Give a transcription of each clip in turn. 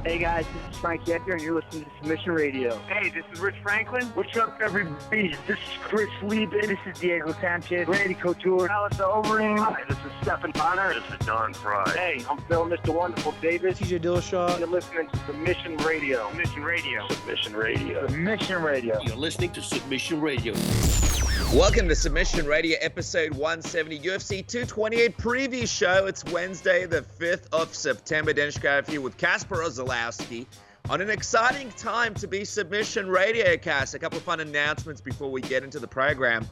Hey guys, this is Frank Yecker, and you're listening to Submission Radio. Hey, this is Rich Franklin. What's up, everybody? This is Chris Lieben. This is Diego Sanchez, Randy Couture, Alistair Overeem. Hi, this is Stephen Bonner. This is Don Fry. Hey, I'm Phil, Mr. Wonderful Davis. TJ Dillashaw. You're listening to Submission Radio. Submission Radio. Submission Radio. Submission Radio. You're listening to Submission Radio. Welcome to Submission Radio, episode 170, UFC 228 preview show. It's Wednesday, the 5th of September. Dennis Graf here with Kasper Ozolowski on an exciting time to be Submission Radio cast. A couple of fun announcements before we get into the program.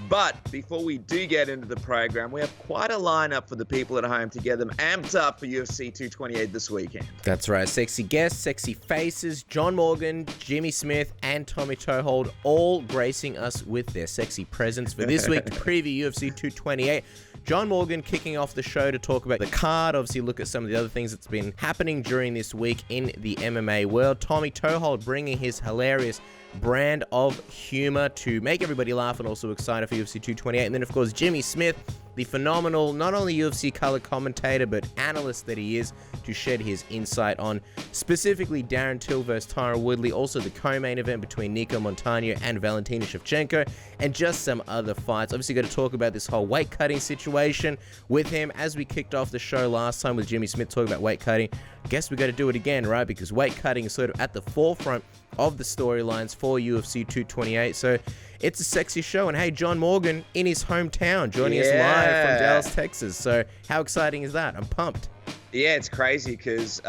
But before we do get into the program, we have quite a lineup for the people at home to get them amped up for UFC 228 this weekend. That's right. Sexy guests, sexy faces, John Morgan, Jimmy Smith, and Tommy Toehold all gracing us with their sexy presence for this week to preview UFC 228. John Morgan kicking off the show to talk about the card, obviously look at some of the other things that's been happening during this week in the MMA world. Tommy Toehold bringing his hilarious brand of humor to make everybody laugh and also excited for UFC 228. And then, of course, Jimmy Smith, the phenomenal, not only UFC color commentator, but analyst that he is, to shed his insight on specifically Darren Till versus Tyron Woodley, also the co-main event between Nicco Montano and Valentina Shevchenko, and just some other fights. Obviously, got to talk about this whole weight cutting situation with him as we kicked off the show last time with Jimmy Smith talking about weight cutting. Guess we got to do it again, right? Because weight cutting is sort of at the forefront of the storylines for UFC 228. So it's a sexy show. And hey, John Morgan in his hometown joining us live from Dallas, Texas. So how exciting is that? I'm pumped. Yeah, it's crazy because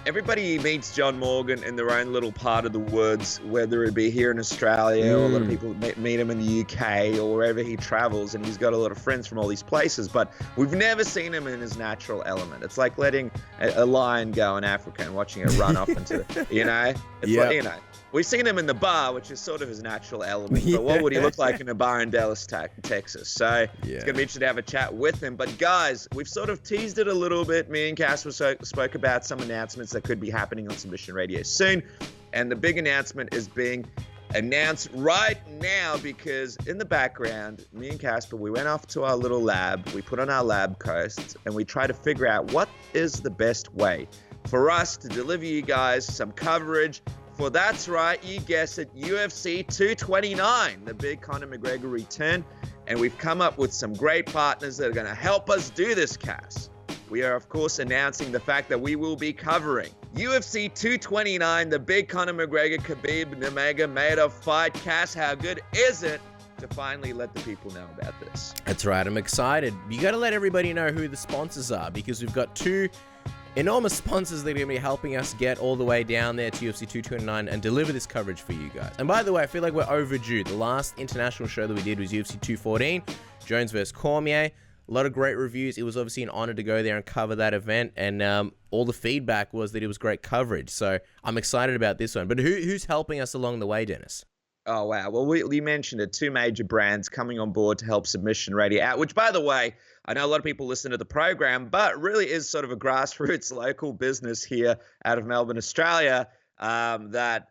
everybody meets John Morgan in their own little part of the woods, whether it be here in Australia or a lot of people meet him in the UK or wherever he travels, and he's got a lot of friends from all these places, but we've never seen him in his natural element. It's like letting a lion go in Africa and watching it run off into, It's like, we've seen him in the bar, which is sort of his natural element, but what would he look like in a bar in Dallas, Texas? So it's going to be interesting to have a chat with him. But guys, we've sort of teased it a little bit. Me and Casper spoke about some announcements that could be happening on Submission Radio soon. And the big announcement is being announced right now because in the background, me and Casper, we went off to our little lab. We put on our lab coats and we tried to figure out what is the best way for us to deliver you guys some coverage for, that's right, you guessed it, UFC 229, the big Conor McGregor return. And we've come up with some great partners that are going to help us do this cast. We are, of course, announcing the fact that we will be covering UFC 229, the big Conor McGregor Khabib Nurmagomedov fight cast. How good is it to finally let the people know about this? That's right. I'm excited. You got to let everybody know who the sponsors are because we've got two enormous sponsors that are going to be helping us get all the way down there to UFC 229 and deliver this coverage for you guys. And by the way, I feel like we're overdue. The last international show that we did was UFC 214, Jones versus Cormier. A lot of great reviews. It was obviously an honor to go there and cover that event, and all the feedback was that it was great coverage. So I'm excited about this one. But who's helping us along the way, Dennis? Oh, wow. Well, we mentioned it. Two major brands coming on board to help Submission Radio out, which, by the way, I know a lot of people listen to the program, but really is sort of a grassroots local business here out of Melbourne, Australia, that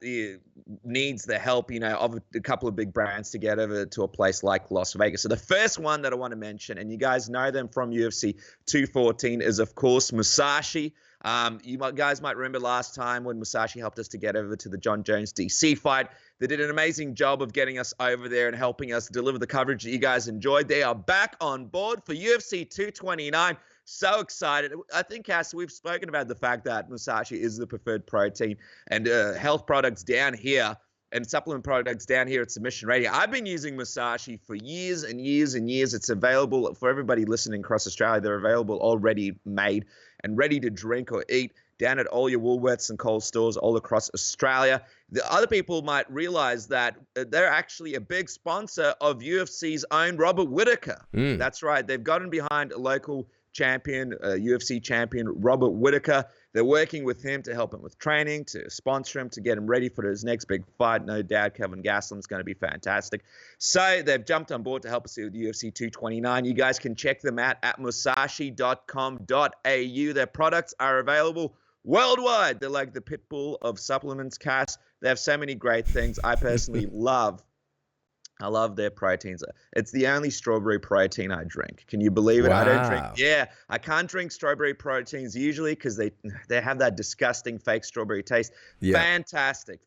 needs the help, of a couple of big brands to get over to a place like Las Vegas. So the first one that I want to mention, and you guys know them from UFC 214, is, of course, Musashi. Guys might remember last time when Musashi helped us to get over to the Jon Jones DC fight. They did an amazing job of getting us over there and helping us deliver the coverage that you guys enjoyed. They are back on board for UFC 229. So excited. I think, Cass, we've spoken about the fact that Musashi is the preferred protein and health products down here and supplement products down here at Submission Radio. I've been using Musashi for years and years and years. It's available for everybody listening across Australia. They're available already made and ready to drink or eat down at all your Woolworths and Coles stores all across Australia. The other people might realize that they're actually a big sponsor of UFC's own Robert Whittaker. That's right. They've gotten behind a local champion, UFC champion, Robert Whittaker. They're working with him to help him with training, to sponsor him, to get him ready for his next big fight. No doubt Kevin Gastelum's going to be fantastic. So they've jumped on board to help us with UFC 229. You guys can check them out at musashi.com.au. Their products are available worldwide. They're like the pit bull of supplements, Cass. They have so many great things. I personally love I love their proteins. It's the only strawberry protein I drink. Can you believe it? I don't drink. Wow. Yeah, I can't drink strawberry proteins usually because they have that disgusting fake strawberry taste. Yeah. Fantastic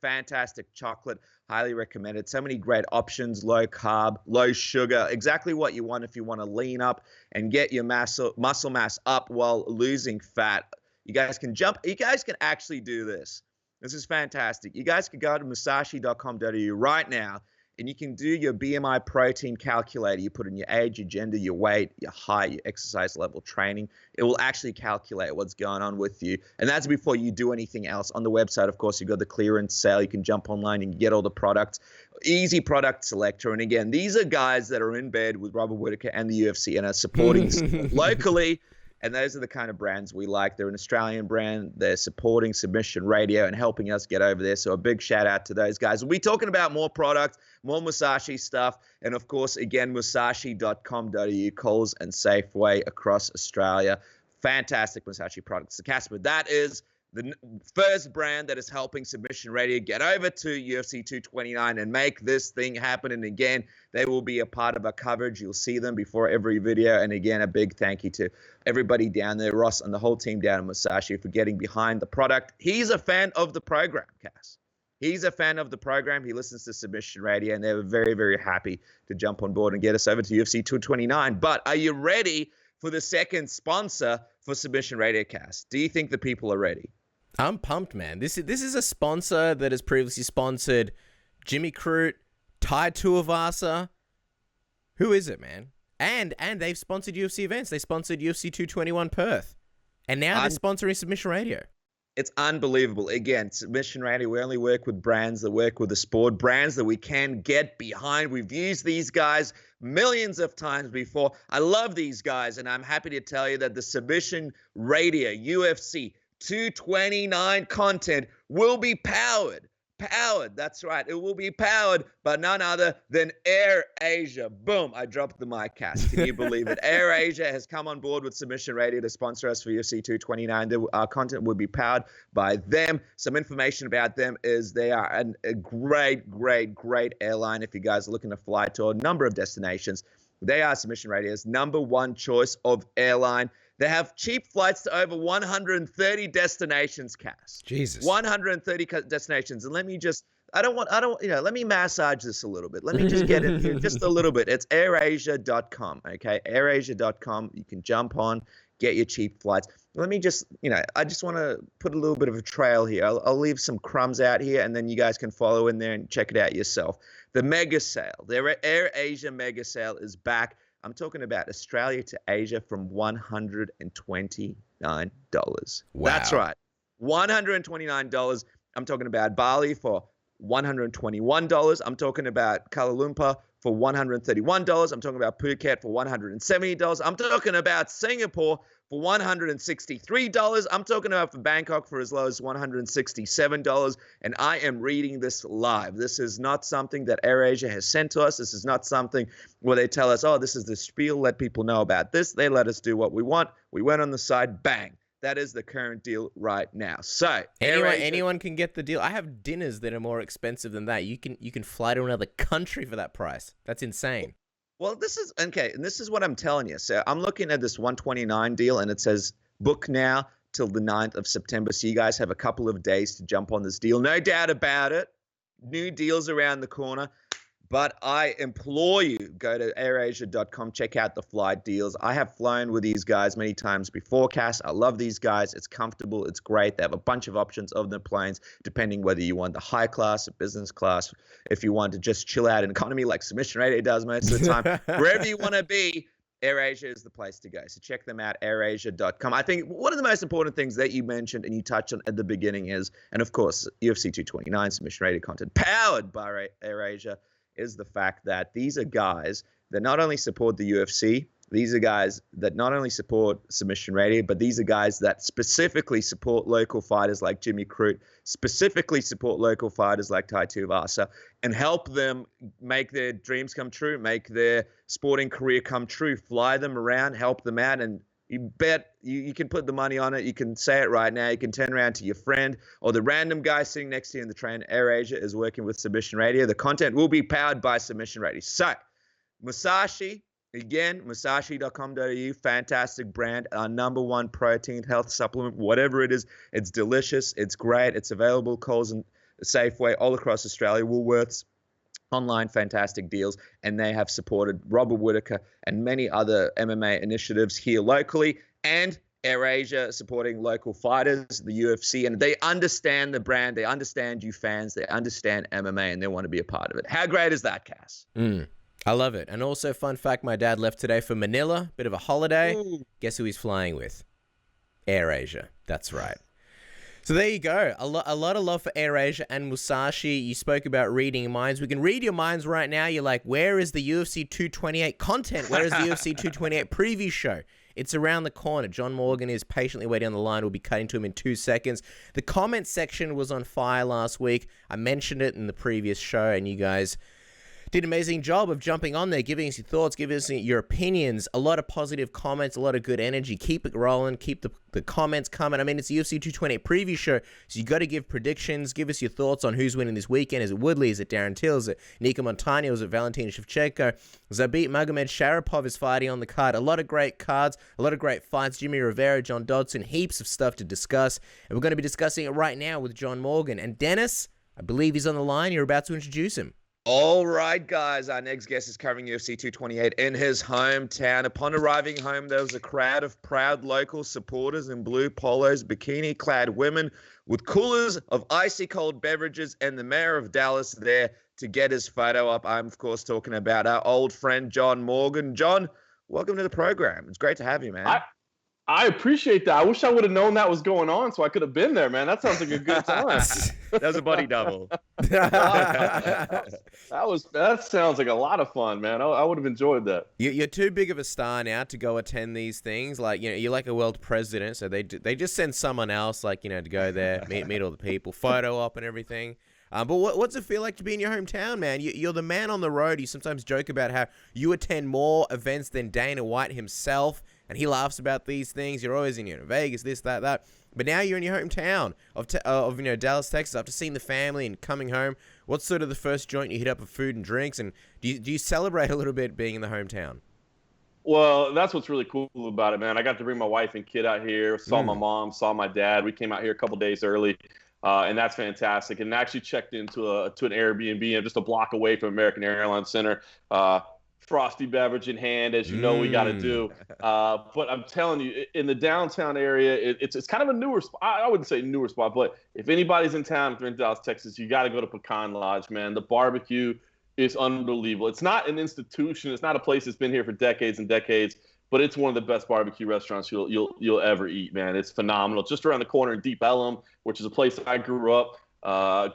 chocolate. Highly recommended. So many great options. Low carb, low sugar. Exactly what you want if you want to lean up and get your muscle mass up while losing fat. You guys can actually do this. This is fantastic. You guys can go to musashi.com.au right now, and you can do your BMI protein calculator. You put in your age, your gender, your weight, your height, your exercise level, training. It will actually calculate what's going on with you. And that's before you do anything else. On the website, of course, you've got the clearance sale. You can jump online and get all the products. Easy product selector. And again, these are guys that are in bed with Robert Whittaker and the UFC and are supporting locally. And those are the kind of brands we like. They're an Australian brand. They're supporting Submission Radio and helping us get over there. So a big shout out to those guys. We'll be talking about more products, more Musashi stuff. And of course, again, musashi.com.au, Coles and Safeway across Australia. Fantastic Musashi products. So Casper, that is the first brand that is helping Submission Radio get over to UFC 229 and make this thing happen. And again, they will be a part of our coverage. You'll see them before every video. And again, a big thank you to everybody down there, Ross and the whole team down in Musashi for getting behind the product. He's a fan of the program, Cass. He's a fan of the program. He listens to Submission Radio, and they were very, very happy to jump on board and get us over to UFC 229. But are you ready for the second sponsor for Submission Radio, Cass? Do you think the people are ready? I'm pumped, man. This is a sponsor that has previously sponsored Jimmy Crute, Tai Tuivasa. Who is it, man? And they've sponsored UFC events. They sponsored UFC 221 Perth. And now they're sponsoring Submission Radio. It's unbelievable. Again, Submission Radio, we only work with brands that work with the sport, brands that we can get behind. We've used these guys millions of times before. I love these guys, and I'm happy to tell you that the Submission Radio UFC 229 content will be powered. That's right. It will be powered by none other than Air Asia. Boom. I dropped the mic, Cass. Can you believe it? Air Asia has come on board with Submission Radio to sponsor us for UFC 229. Our content will be powered by them. Some information about them is they are a great airline if you guys are looking to fly to a number of destinations. They are Submission Radio's #1 choice of airline. They have cheap flights to over 130 destinations, Cass. Jesus. 130 destinations. And let me massage this a little bit. Let me just get it here just a little bit. It's airasia.com, okay? airasia.com. You can jump on, get your cheap flights. Let me just, I just want to put a little bit of a trail here. I'll leave some crumbs out here, and then you guys can follow in there and check it out yourself. The mega sale, their Air Asia mega sale is back. I'm talking about Australia to Asia from $129. Wow. That's right. $129. I'm talking about Bali for $121. I'm talking about Kuala Lumpur for $131. I'm talking about Phuket for $170. I'm talking about Singapore for $163. I'm talking about for Bangkok for as low as $167. And I am reading this live. This is not something that AirAsia has sent to us. This is not something where they tell us, oh, this is the spiel, let people know about this. They let us do what we want. We went on the side, bang. That is the current deal right now. So anyone can get the deal. I have dinners that are more expensive than that. You can fly to another country for that price. That's insane. Well, this is okay, and this is what I'm telling you. So I'm looking at this 129 deal, and it says book now till the 9th of September. So you guys have a couple of days to jump on this deal. No doubt about it. New deals around the corner. But I implore you, go to airasia.com, check out the flight deals. I have flown with these guys many times before, Cass. I love these guys. It's comfortable. It's great. They have a bunch of options of the planes, depending whether you want the high class or business class. If you want to just chill out in economy like Submission Radio does most of the time, wherever you want to be, AirAsia is the place to go. So check them out, airasia.com. I think one of the most important things that you mentioned and you touched on at the beginning is, and of course, UFC 229, Submission Radio content powered by AirAsia, is the fact that these are guys that not only support the UFC, these are guys that not only support Submission Radio, but these are guys that specifically support local fighters like Jimmy Crute, specifically support local fighters like Tai Tuivasa, and help them make their dreams come true, make their sporting career come true, fly them around, help them out, and You bet you can put the money on it. You can say it right now. You can turn around to your friend or the random guy sitting next to you in the train. AirAsia is working with Submission Radio. The content will be powered by Submission Radio. So, Musashi, again, musashi.com.au, fantastic brand, our #1 protein health supplement, whatever it is. It's delicious. It's great. It's available, Coles and Safeway all across Australia, Woolworths. Online fantastic deals, and they have supported Robert Whittaker and many other MMA initiatives here locally, and AirAsia supporting local fighters, the UFC, and they understand the brand, they understand you fans, they understand MMA, and they want to be a part of it. How great is that, Cass? I love it. And also, fun fact, my dad left today for Manila, bit of a holiday. Ooh. Guess who he's flying with? AirAsia. That's right. So there you go. A lot of love for AirAsia and Musashi. You spoke about reading minds. We can read your minds right now. You're like, where is the UFC 228 content? Where is the UFC 228 preview show? It's around the corner. John Morgan is patiently waiting on the line. We'll be cutting to him in 2 seconds. The comment section was on fire last week. I mentioned it in the previous show, and you guys did an amazing job of jumping on there, giving us your thoughts, giving us your opinions. A lot of positive comments, a lot of good energy. Keep it rolling. Keep the comments coming. I mean, it's the UFC 228 preview show, so you got to give predictions. Give us your thoughts on who's winning this weekend. Is it Woodley? Is it Darren Till? Is it Nicco Montano? Is it Valentina Shevchenko? Zabit Magomedsharipov is fighting on the card. A lot of great cards, a lot of great fights. Jimmy Rivera, John Dodson, heaps of stuff to discuss. And we're going to be discussing it right now with John Morgan. And Dennis, I believe he's on the line. You're about to introduce him. All right, guys. Our next guest is covering UFC 228 in his hometown. Upon arriving home, there was a crowd of proud local supporters in blue polos, bikini-clad women with coolers of icy cold beverages, and the mayor of Dallas there to get his photo up. I'm, of course, talking about our old friend, John Morgan. John, welcome to the program. It's great to have you, man. I appreciate that. I wish I would have known that was going on so I could have been there, man. That sounds like a good time. That was a body double. That sounds like a lot of fun, man. I would have enjoyed that. You're too big of a star now to go attend these things. Like, you know, you're like a world president, so they just send someone else, like, you know, to go there, meet all the people, photo op and everything. But what's it feel like to be in your hometown, man? You're the man on the road. You sometimes joke about how you attend more events than Dana White himself, and he laughs about these things. You're always in, you know, Vegas, this, that. But now you're in your hometown of you know, Dallas, Texas. After seeing the family and coming home, what's sort of the first joint you hit up of food and drinks? And do you celebrate a little bit being in the hometown? Well, that's what's really cool about it, man. I got to bring my wife and kid out here, saw my mom, saw my dad. We came out here a couple days early. And that's fantastic. And actually checked into an Airbnb just a block away from American Airlines Center. Frosty beverage in hand, as you know, we got to do. But I'm telling you, in the downtown area, it's kind of a newer spot. I wouldn't say newer spot, but if anybody's in town, if they're in Dallas, Texas, you got to go to Pecan Lodge, man. The barbecue is unbelievable. It's not an institution. It's not a place that's been here for decades and decades. But it's one of the best barbecue restaurants you'll ever eat, man. It's phenomenal. Just around the corner in Deep Ellum, which is a place I grew up,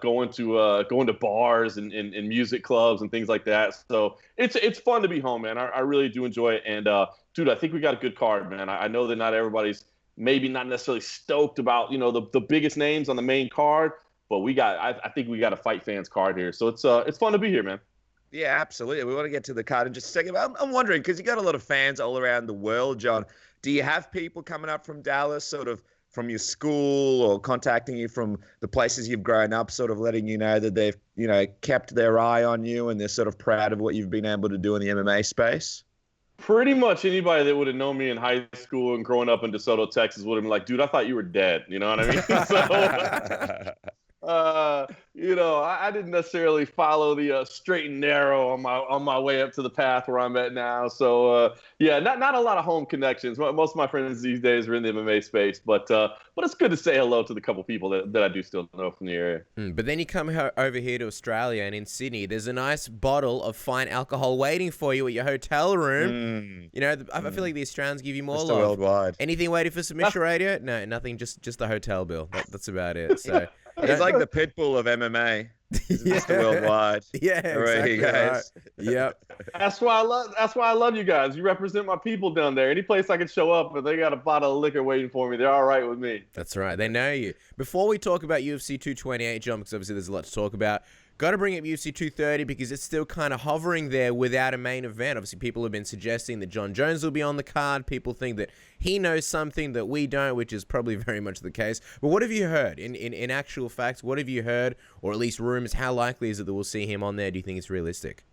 going to bars and music clubs and things like that. So it's fun to be home, man. I really do enjoy it. And dude, I think we got a good card, man. I know that not everybody's maybe not necessarily stoked about, you know, the biggest names on the main card, but I think we got a fight fans card here. So it's fun to be here, man. Yeah, absolutely. We want to get to the card in just a second. I'm wondering, because you got a lot of fans all around the world, John. Do you have people coming up from Dallas, sort of from your school, or contacting you from the places you've grown up, sort of letting you know that they've, you know, kept their eye on you and they're sort of proud of what you've been able to do in the MMA space? Pretty much anybody that would have known me in high school and growing up in DeSoto, Texas would have been like, dude, I thought you were dead. You know what I mean? You know, I didn't necessarily follow the straight and narrow on my way up to the path where I'm at now. So yeah, not a lot of home connections. Most of my friends these days are in the MMA space, but it's good to say hello to the couple people that I do still know from the area. But then you come over here to Australia, and in Sydney, there's a nice bottle of fine alcohol waiting for you at your hotel room. You know, I feel like the Australians give you more Mr. love. Worldwide. Anything waiting for Submission Radio? No, nothing. Just the hotel bill. That's about it. So. He's like the pit bull of MMA. He's Mr. Worldwide. Yeah, exactly. Right. Yep. That's why I love you guys. You represent my people down there. Any place I can show up and they got a bottle of liquor waiting for me, they're all right with me. That's right. They know you. Before we talk about UFC 228, John, because obviously there's a lot to talk about, got to bring up UFC 230 because it's still kind of hovering there without a main event. Obviously, people have been suggesting that Jon Jones will be on the card. People think that he knows something that we don't, which is probably very much the case. But what have you heard? In actual facts, what have you heard, or at least rumors? How likely is it that we'll see him on there? Do you think it's realistic?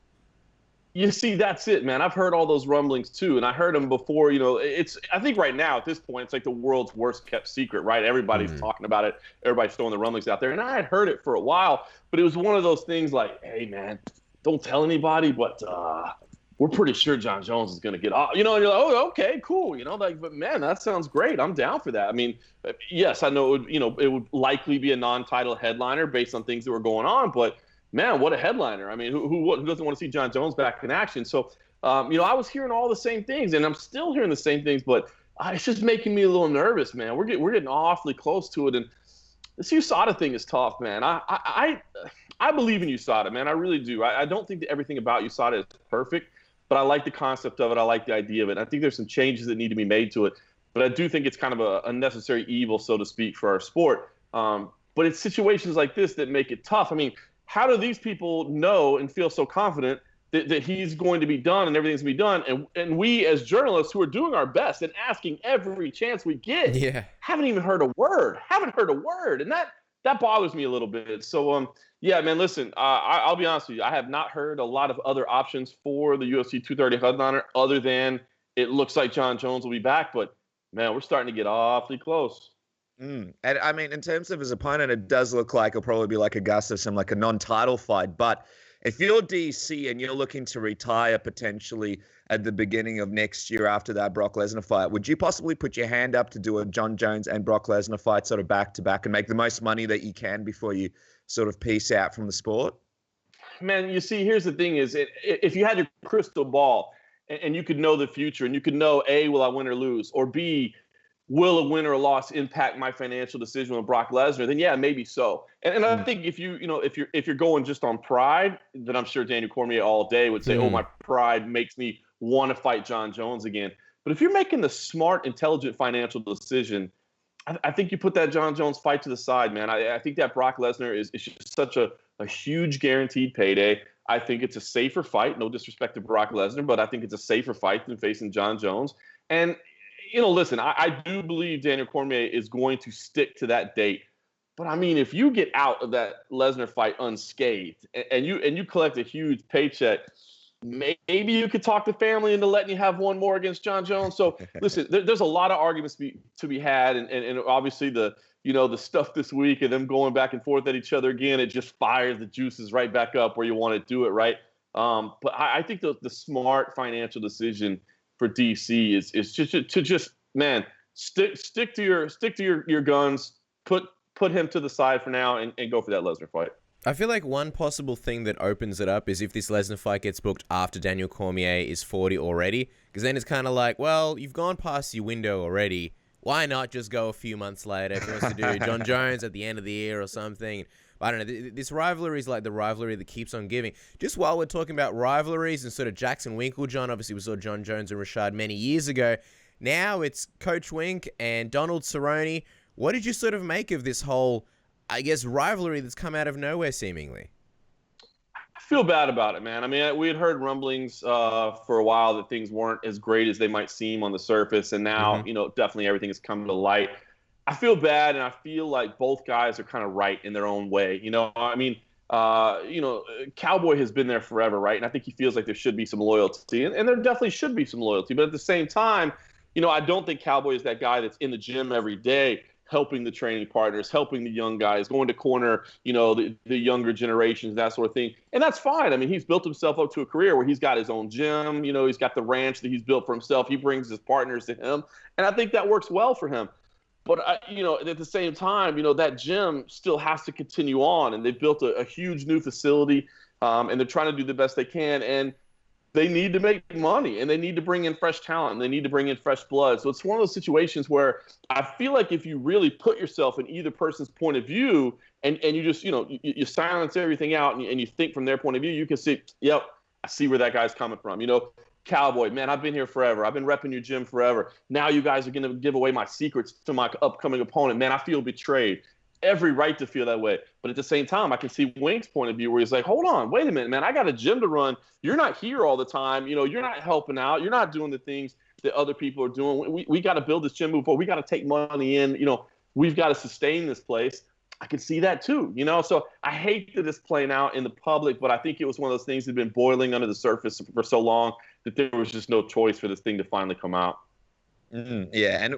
You see, that's it, man. I've heard all those rumblings too, and I heard them before. I think right now at this point, it's like the world's worst kept secret, right? Everybody's talking about it. Everybody's throwing the rumblings out there, and I had heard it for a while, but it was one of those things like, hey, man, don't tell anybody, but we're pretty sure Jon Jones is going to get off. And you're like, oh, okay, cool. But man, that sounds great. I'm down for that. I mean, yes, I know it would likely be a non-title headliner based on things that were going on, but man, what a headliner. I mean, who doesn't want to see Jon Jones back in action? So, I was hearing all the same things, and I'm still hearing the same things, but it's just making me a little nervous, man. We're getting awfully close to it, and this USADA thing is tough, man. I believe in USADA, man. I really do. I don't think that everything about USADA is perfect, but I like the concept of it. I like the idea of it. I think there's some changes that need to be made to it, but I do think it's kind of a necessary evil, so to speak, for our sport. But it's situations like this that make it tough. I mean, how do these people know and feel so confident that he's going to be done and everything's going to be done? And we as journalists who are doing our best and asking every chance we get haven't even heard a word. And that bothers me a little bit. So, yeah, man, listen, I'll be honest with you. I have not heard a lot of other options for the UFC 230 headliner other than it looks like Jon Jones will be back. But, man, we're starting to get awfully close. And I mean, in terms of his opponent, it does look like it'll probably be like Augustus and like a non-title fight. But if you're DC and you're looking to retire potentially at the beginning of next year after that Brock Lesnar fight, would you possibly put your hand up to do a Jon Jones and Brock Lesnar fight sort of back to back and make the most money that you can before you sort of peace out from the sport? Man, you see, here's the thing is, if you had your crystal ball and you could know the future and you could know, A, will I win or lose, or B, will a win or a loss impact my financial decision with Brock Lesnar? Then yeah, maybe so. And I think if you're going just on pride, then I'm sure Daniel Cormier all day would say, oh, my pride makes me want to fight Jon Jones again. But if you're making the smart, intelligent financial decision, I think you put that Jon Jones fight to the side, man. I think that Brock Lesnar is just such a huge guaranteed payday. I think it's a safer fight. No disrespect to Brock Lesnar, but I think it's a safer fight than facing Jon Jones. And listen, I do believe Daniel Cormier is going to stick to that date. But I mean, if you get out of that Lesnar fight unscathed and you collect a huge paycheck, maybe you could talk the family into letting you have one more against Jon Jones. So listen, there's a lot of arguments to be had, and obviously the stuff this week and them going back and forth at each other again, it just fires the juices right back up where you want to do it, right? But I think the smart financial decision for DC is just man, stick to your guns, put him to the side for now and go for that Lesnar fight. I feel like one possible thing that opens it up is if this Lesnar fight gets booked after Daniel Cormier is 40 already, because then it's kind of like, well, you've gone past your window already. Why not just go a few months later if he wants to do Jon Jones at the end of the year or something? I don't know. This rivalry is like the rivalry that keeps on giving. Just while we're talking about rivalries and sort of Jackson Winkeljohn, obviously we saw Jon Jones and Rashad many years ago. Now it's Coach Wink and Donald Cerrone. What did you sort of make of this whole, I guess, rivalry that's come out of nowhere seemingly? I feel bad about it, man. I mean, we had heard rumblings for a while that things weren't as great as they might seem on the surface, and now, definitely everything is coming to light. I feel bad, and I feel like both guys are kind of right in their own way. I mean, Cowboy has been there forever, right? And I think he feels like there should be some loyalty, and there definitely should be some loyalty. But at the same time, I don't think Cowboy is that guy that's in the gym every day helping the training partners, helping the young guys, going to corner, the younger generations, that sort of thing. And that's fine. I mean, he's built himself up to a career where he's got his own gym, he's got the ranch that he's built for himself. He brings his partners to him. And I think that works well for him. But, at the same time, that gym still has to continue on. And they've built a huge new facility, and they're trying to do the best they can. And they need to make money, and they need to bring in fresh talent, and they need to bring in fresh blood. So it's one of those situations where I feel like if you really put yourself in either person's point of view and you just, you silence everything out and you think from their point of view, you can see, yep, I see where that guy's coming from. Cowboy, man, I've been here forever. I've been repping your gym forever. Now you guys are going to give away my secrets to my upcoming opponent. Man, I feel betrayed. every right to feel that way. But at the same time, I can see Wink's point of view where he's like, hold on, wait a minute, man. I got a gym to run. You're not here all the time. You're not helping out. You're not doing the things that other people are doing. We got to build this gym move forward. We got to take money in. We've got to sustain this place. I can see that too, So I hate that it's playing out in the public, but I think it was one of those things that had been boiling under the surface for so long that there was just no choice for this thing to finally come out. Yeah, and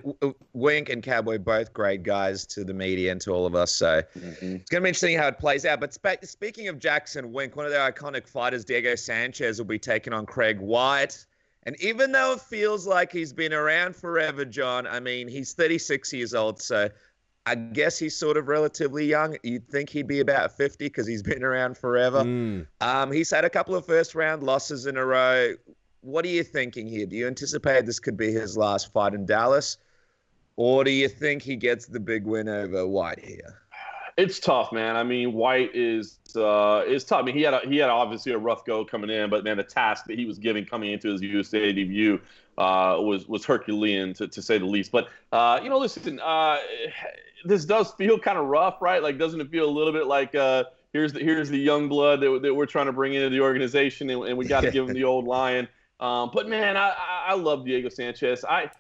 Wink and Cowboy, both great guys to the media and to all of us. So it's going to be interesting how it plays out. But speaking of Jackson Wink, one of their iconic fighters, Diego Sanchez, will be taking on Craig White. And even though it feels like he's been around forever, John, I mean, he's 36 years old, so I guess he's sort of relatively young. You'd think he'd be about 50 because he's been around forever. He's had a couple of first-round losses in a row. What are you thinking here? Do you anticipate this could be his last fight in Dallas? Or do you think he gets the big win over White here? It's tough, man. I mean, White is tough. I mean, he had obviously a rough go coming in, but man, the task that he was given coming into his USA debut was Herculean to say the least. But listen, this does feel kind of rough, right? Like, doesn't it feel a little bit like here's the young blood that we're trying to bring into the organization, and we got to give him the old lion. But man, I love Diego Sanchez. I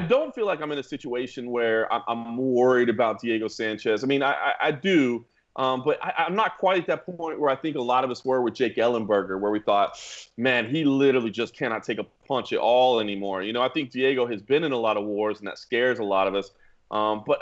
don't feel like I'm in a situation where I'm worried about Diego Sanchez. I mean, I do, but I'm not quite at that point where I think a lot of us were with Jake Ellenberger, where we thought, man, he literally just cannot take a punch at all anymore. I think Diego has been in a lot of wars, and that scares a lot of us. But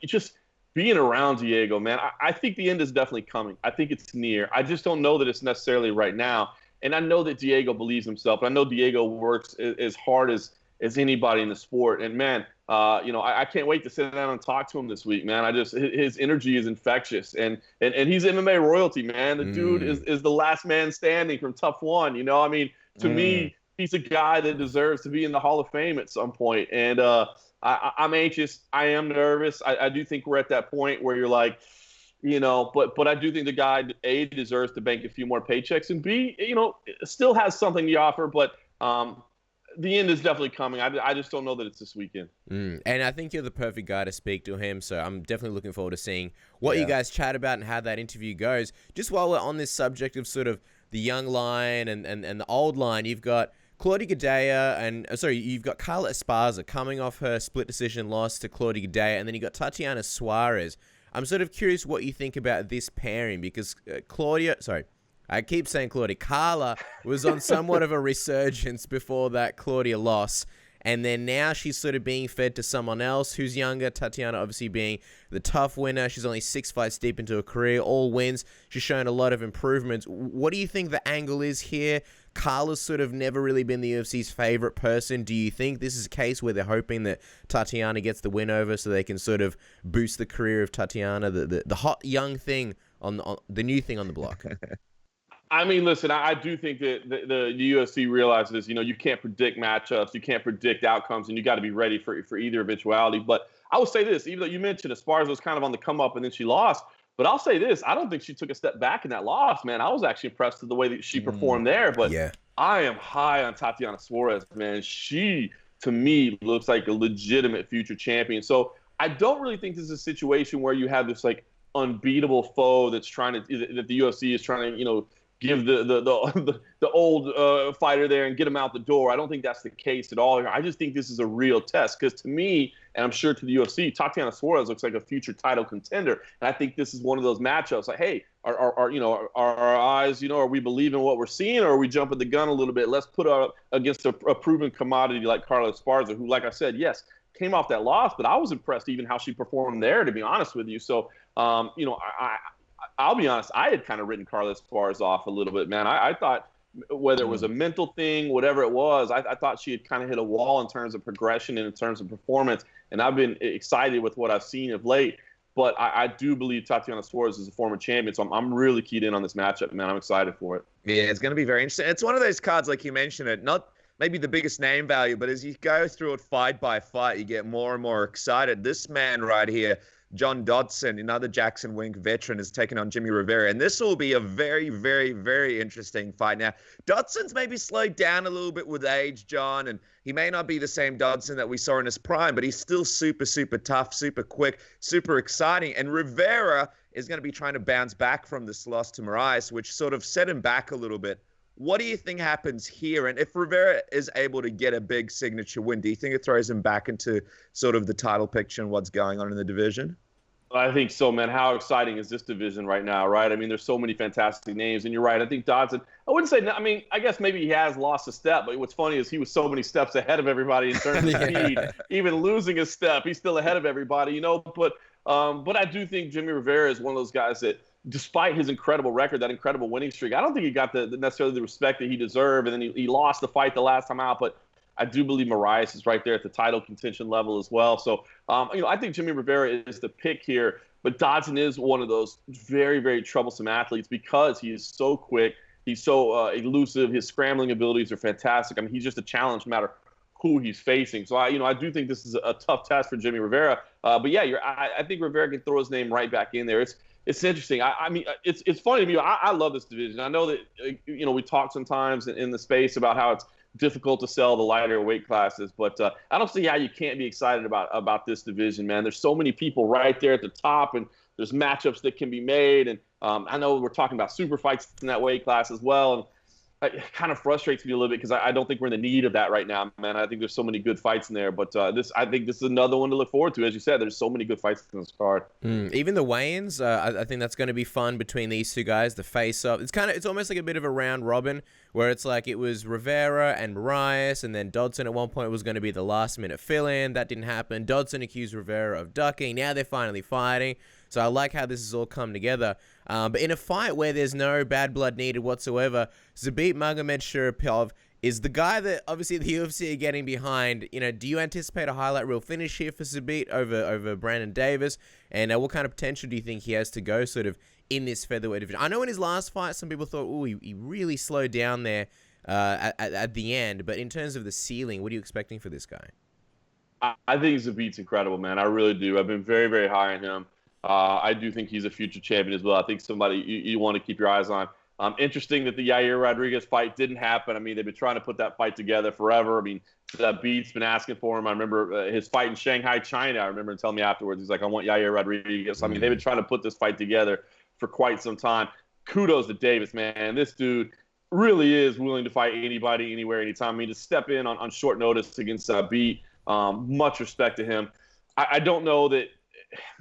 just being around Diego, man, I think the end is definitely coming. I think it's near. I just don't know that it's necessarily right now. And I know that Diego believes himself. I know Diego works as hard as anybody in the sport. And, man, I can't wait to sit down and talk to him this week, man. His energy is infectious. And he's MMA royalty, man. The dude is the last man standing from Tough One. I mean, to me, he's a guy that deserves to be in the Hall of Fame at some point. And I'm anxious. I am nervous. I do think we're at that point where you're like, but I do think the guy, A, deserves to bank a few more paychecks, and B, still has something to offer, but the end is definitely coming. I just don't know that it's this weekend. And I think you're the perfect guy to speak to him, so I'm definitely looking forward to seeing what you guys chat about and how that interview goes. Just while we're on this subject of sort of the young line and the old line, you've got Claudia Gadelha you've got Carla Esparza coming off her split decision loss to Claudia Gadelha, and then you got Tatiana Suarez. I'm sort of curious what you think about this pairing, because Carla was on somewhat of a resurgence before that Claudia loss, and then now she's sort of being fed to someone else who's younger. Tatiana obviously being the tough winner. She's only 6 fights deep into her career, all wins. She's shown a lot of improvements. What do you think the angle is here? Carla's sort of never really been the UFC's favorite person. Do you think this is a case where they're hoping that Tatiana gets the win over so they can sort of boost the career of Tatiana, the hot young thing on the new thing on the block? I mean, listen, I do think that the UFC realizes, you can't predict matchups, you can't predict outcomes, and you got to be ready for either eventuality. But I will say this, even though you mentioned Esparza was kind of on the come up and then she lost, but I'll say this, I don't think she took a step back in that loss, man. I was actually impressed with the way that she performed there. But I am high on Tatiana Suarez, man. She, to me, looks like a legitimate future champion. So I don't really think this is a situation where you have this, like, unbeatable foe that the UFC is trying to, give the old fighter there and get him out the door. I don't think that's the case at all. I just think this is a real test, because to me, and I'm sure to the UFC, Tatiana Suarez looks like a future title contender. And I think this is one of those matchups like, hey, are our eyes, are we believing what we're seeing, or are we jumping the gun a little bit? Let's put her against a proven commodity like Carla Esparza, who, like I said, yes, came off that loss, but I was impressed even how she performed there, to be honest with you. So, I'll be honest, I had kind of written Carla Esparza off a little bit, man. I thought whether it was a mental thing, whatever it was, I thought she had kind of hit a wall in terms of progression and in terms of performance. And I've been excited with what I've seen of late. But I do believe Tatiana Suarez is a former champion, so I'm really keyed in on this matchup, man. I'm excited for it. Yeah, it's going to be very interesting. It's one of those cards, like you mentioned it, not maybe the biggest name value, but as you go through it fight by fight, you get more and more excited. This man right here, John Dodson, another Jackson Wink veteran, is taking on Jimmy Rivera. And this will be a very, very, very interesting fight. Now, Dodson's maybe slowed down a little bit with age, John, and he may not be the same Dodson that we saw in his prime, but he's still super, super tough, super quick, super exciting. And Rivera is going to be trying to bounce back from this loss to Moraes, which sort of set him back a little bit. What do you think happens here? And if Rivera is able to get a big signature win, do you think it throws him back into sort of the title picture and what's going on in the division? I think so, man. How exciting is this division right now, right? I mean, there's so many fantastic names, and you're right. I think Dodson, I wouldn't say, I mean, I guess maybe he has lost a step, but what's funny is he was so many steps ahead of everybody in terms of speed. Even losing a step, he's still ahead of everybody, But I do think Jimmy Rivera is one of those guys that, despite his incredible record, that incredible winning streak, I don't think he got necessarily the respect that he deserved, and then he lost the fight the last time out, but I do believe Moraes is right there at the title contention level as well. So, I think Jimmy Rivera is the pick here, but Dodson is one of those very, very troublesome athletes because he is so quick. He's so elusive. His scrambling abilities are fantastic. I mean, he's just a challenge no matter who he's facing. So, I do think this is a tough test for Jimmy Rivera. But, yeah, I think Rivera can throw his name right back in there. It's interesting. I mean, it's funny to me. I love this division. I know that, we talk sometimes in the space about how it's difficult to sell the lighter weight classes, but I don't see how you can't be excited about this division, man. There's so many people right there at the top, and there's matchups that can be made. And I know we're talking about super fights in that weight class as well. And it kind of frustrates me a little bit because I don't think we're in the need of that right now, man. I think there's so many good fights in there, but I think this is another one to look forward to. As you said, there's so many good fights in this card. Even the weigh-ins, I think that's going to be fun between these two guys. The face-off, it's almost like a bit of a round robin where it's like it was Rivera and Moraes, and then Dodson at one point was going to be the last-minute fill-in. That didn't happen. Dodson accused Rivera of ducking. Now they're finally fighting. So I like how this has all come together. But in a fight where there's no bad blood needed whatsoever, Zabit Magomedsharipov is the guy that obviously the UFC are getting behind. Do you anticipate a highlight reel finish here for Zabit over Brandon Davis? And what kind of potential do you think he has to go sort of in this featherweight division? I know in his last fight, some people thought, he really slowed down there at the end. But in terms of the ceiling, what are you expecting for this guy? I think Zabit's incredible, man. I really do. I've been very, very high on him. I do think he's a future champion as well. I think somebody you want to keep your eyes on. Interesting that the Yair Rodriguez fight didn't happen. I mean, they've been trying to put that fight together forever. I mean, Beat's been asking for him. I remember his fight in Shanghai, China. I remember him telling me afterwards, he's like, I want Yair Rodriguez. I mean, they've been trying to put this fight together for quite some time. Kudos to Davis, man. This dude really is willing to fight anybody, anywhere, anytime. I mean, to step in on short notice against Beat, much respect to him. I don't know that,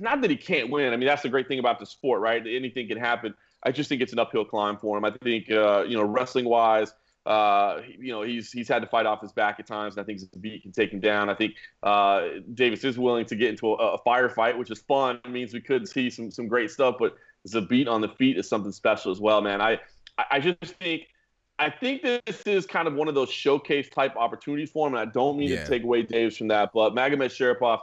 not that he can't win. I mean, that's the great thing about the sport, right? Anything can happen. I just think it's an uphill climb for him. I think, wrestling-wise, he's had to fight off his back at times, and I think Zabit can take him down. I think Davis is willing to get into a firefight, which is fun. It means we could see some great stuff, but Zabit on the feet is something special as well, man. I think this is kind of one of those showcase-type opportunities for him, and I don't mean to take away Davis from that, but Magomedsharipov,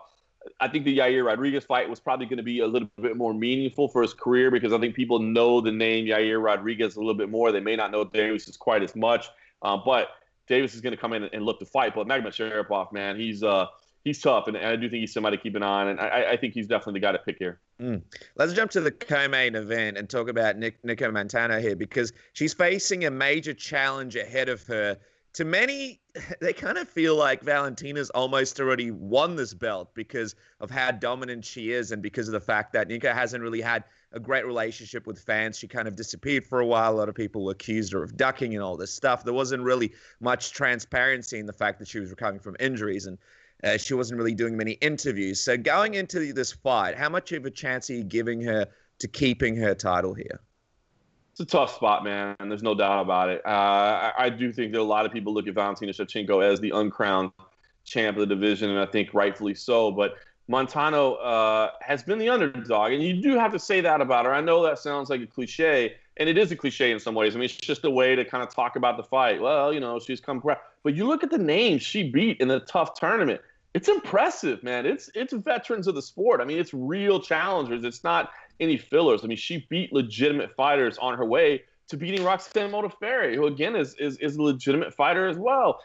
I think the Yair Rodriguez fight was probably going to be a little bit more meaningful for his career because I think people know the name Yair Rodriguez a little bit more. They may not know Davis quite as much, but Davis is going to come in and look to fight. But Magomedsharipov, man, he's tough, and I do think he's somebody to keep an eye on, and I think he's definitely the guy to pick here. Let's jump to the co-main event and talk about Nicco Montano here because she's facing a major challenge ahead of her. To many, they kind of feel like Valentina's almost already won this belt because of how dominant she is and because of the fact that Nicco hasn't really had a great relationship with fans. She kind of disappeared for a while. A lot of people accused her of ducking and all this stuff. There wasn't really much transparency in the fact that she was recovering from injuries, and she wasn't really doing many interviews. So going into this fight, how much of a chance are you giving her to keeping her title here? It's a tough spot, man, and there's no doubt about it. I do think that a lot of people look at Valentina Shevchenko as the uncrowned champ of the division, and I think rightfully so. But Montano has been the underdog, and you do have to say that about her. I know that sounds like a cliche, and it is a cliche in some ways. I mean, it's just a way to kind of talk about the fight. Well, she's come back. But you look at the names she beat in the tough tournament. It's impressive, man. It's veterans of the sport. I mean, it's real challengers. It's not any fillers. I mean, she beat legitimate fighters on her way to beating Roxanne Modafferi, who again is a legitimate fighter as well.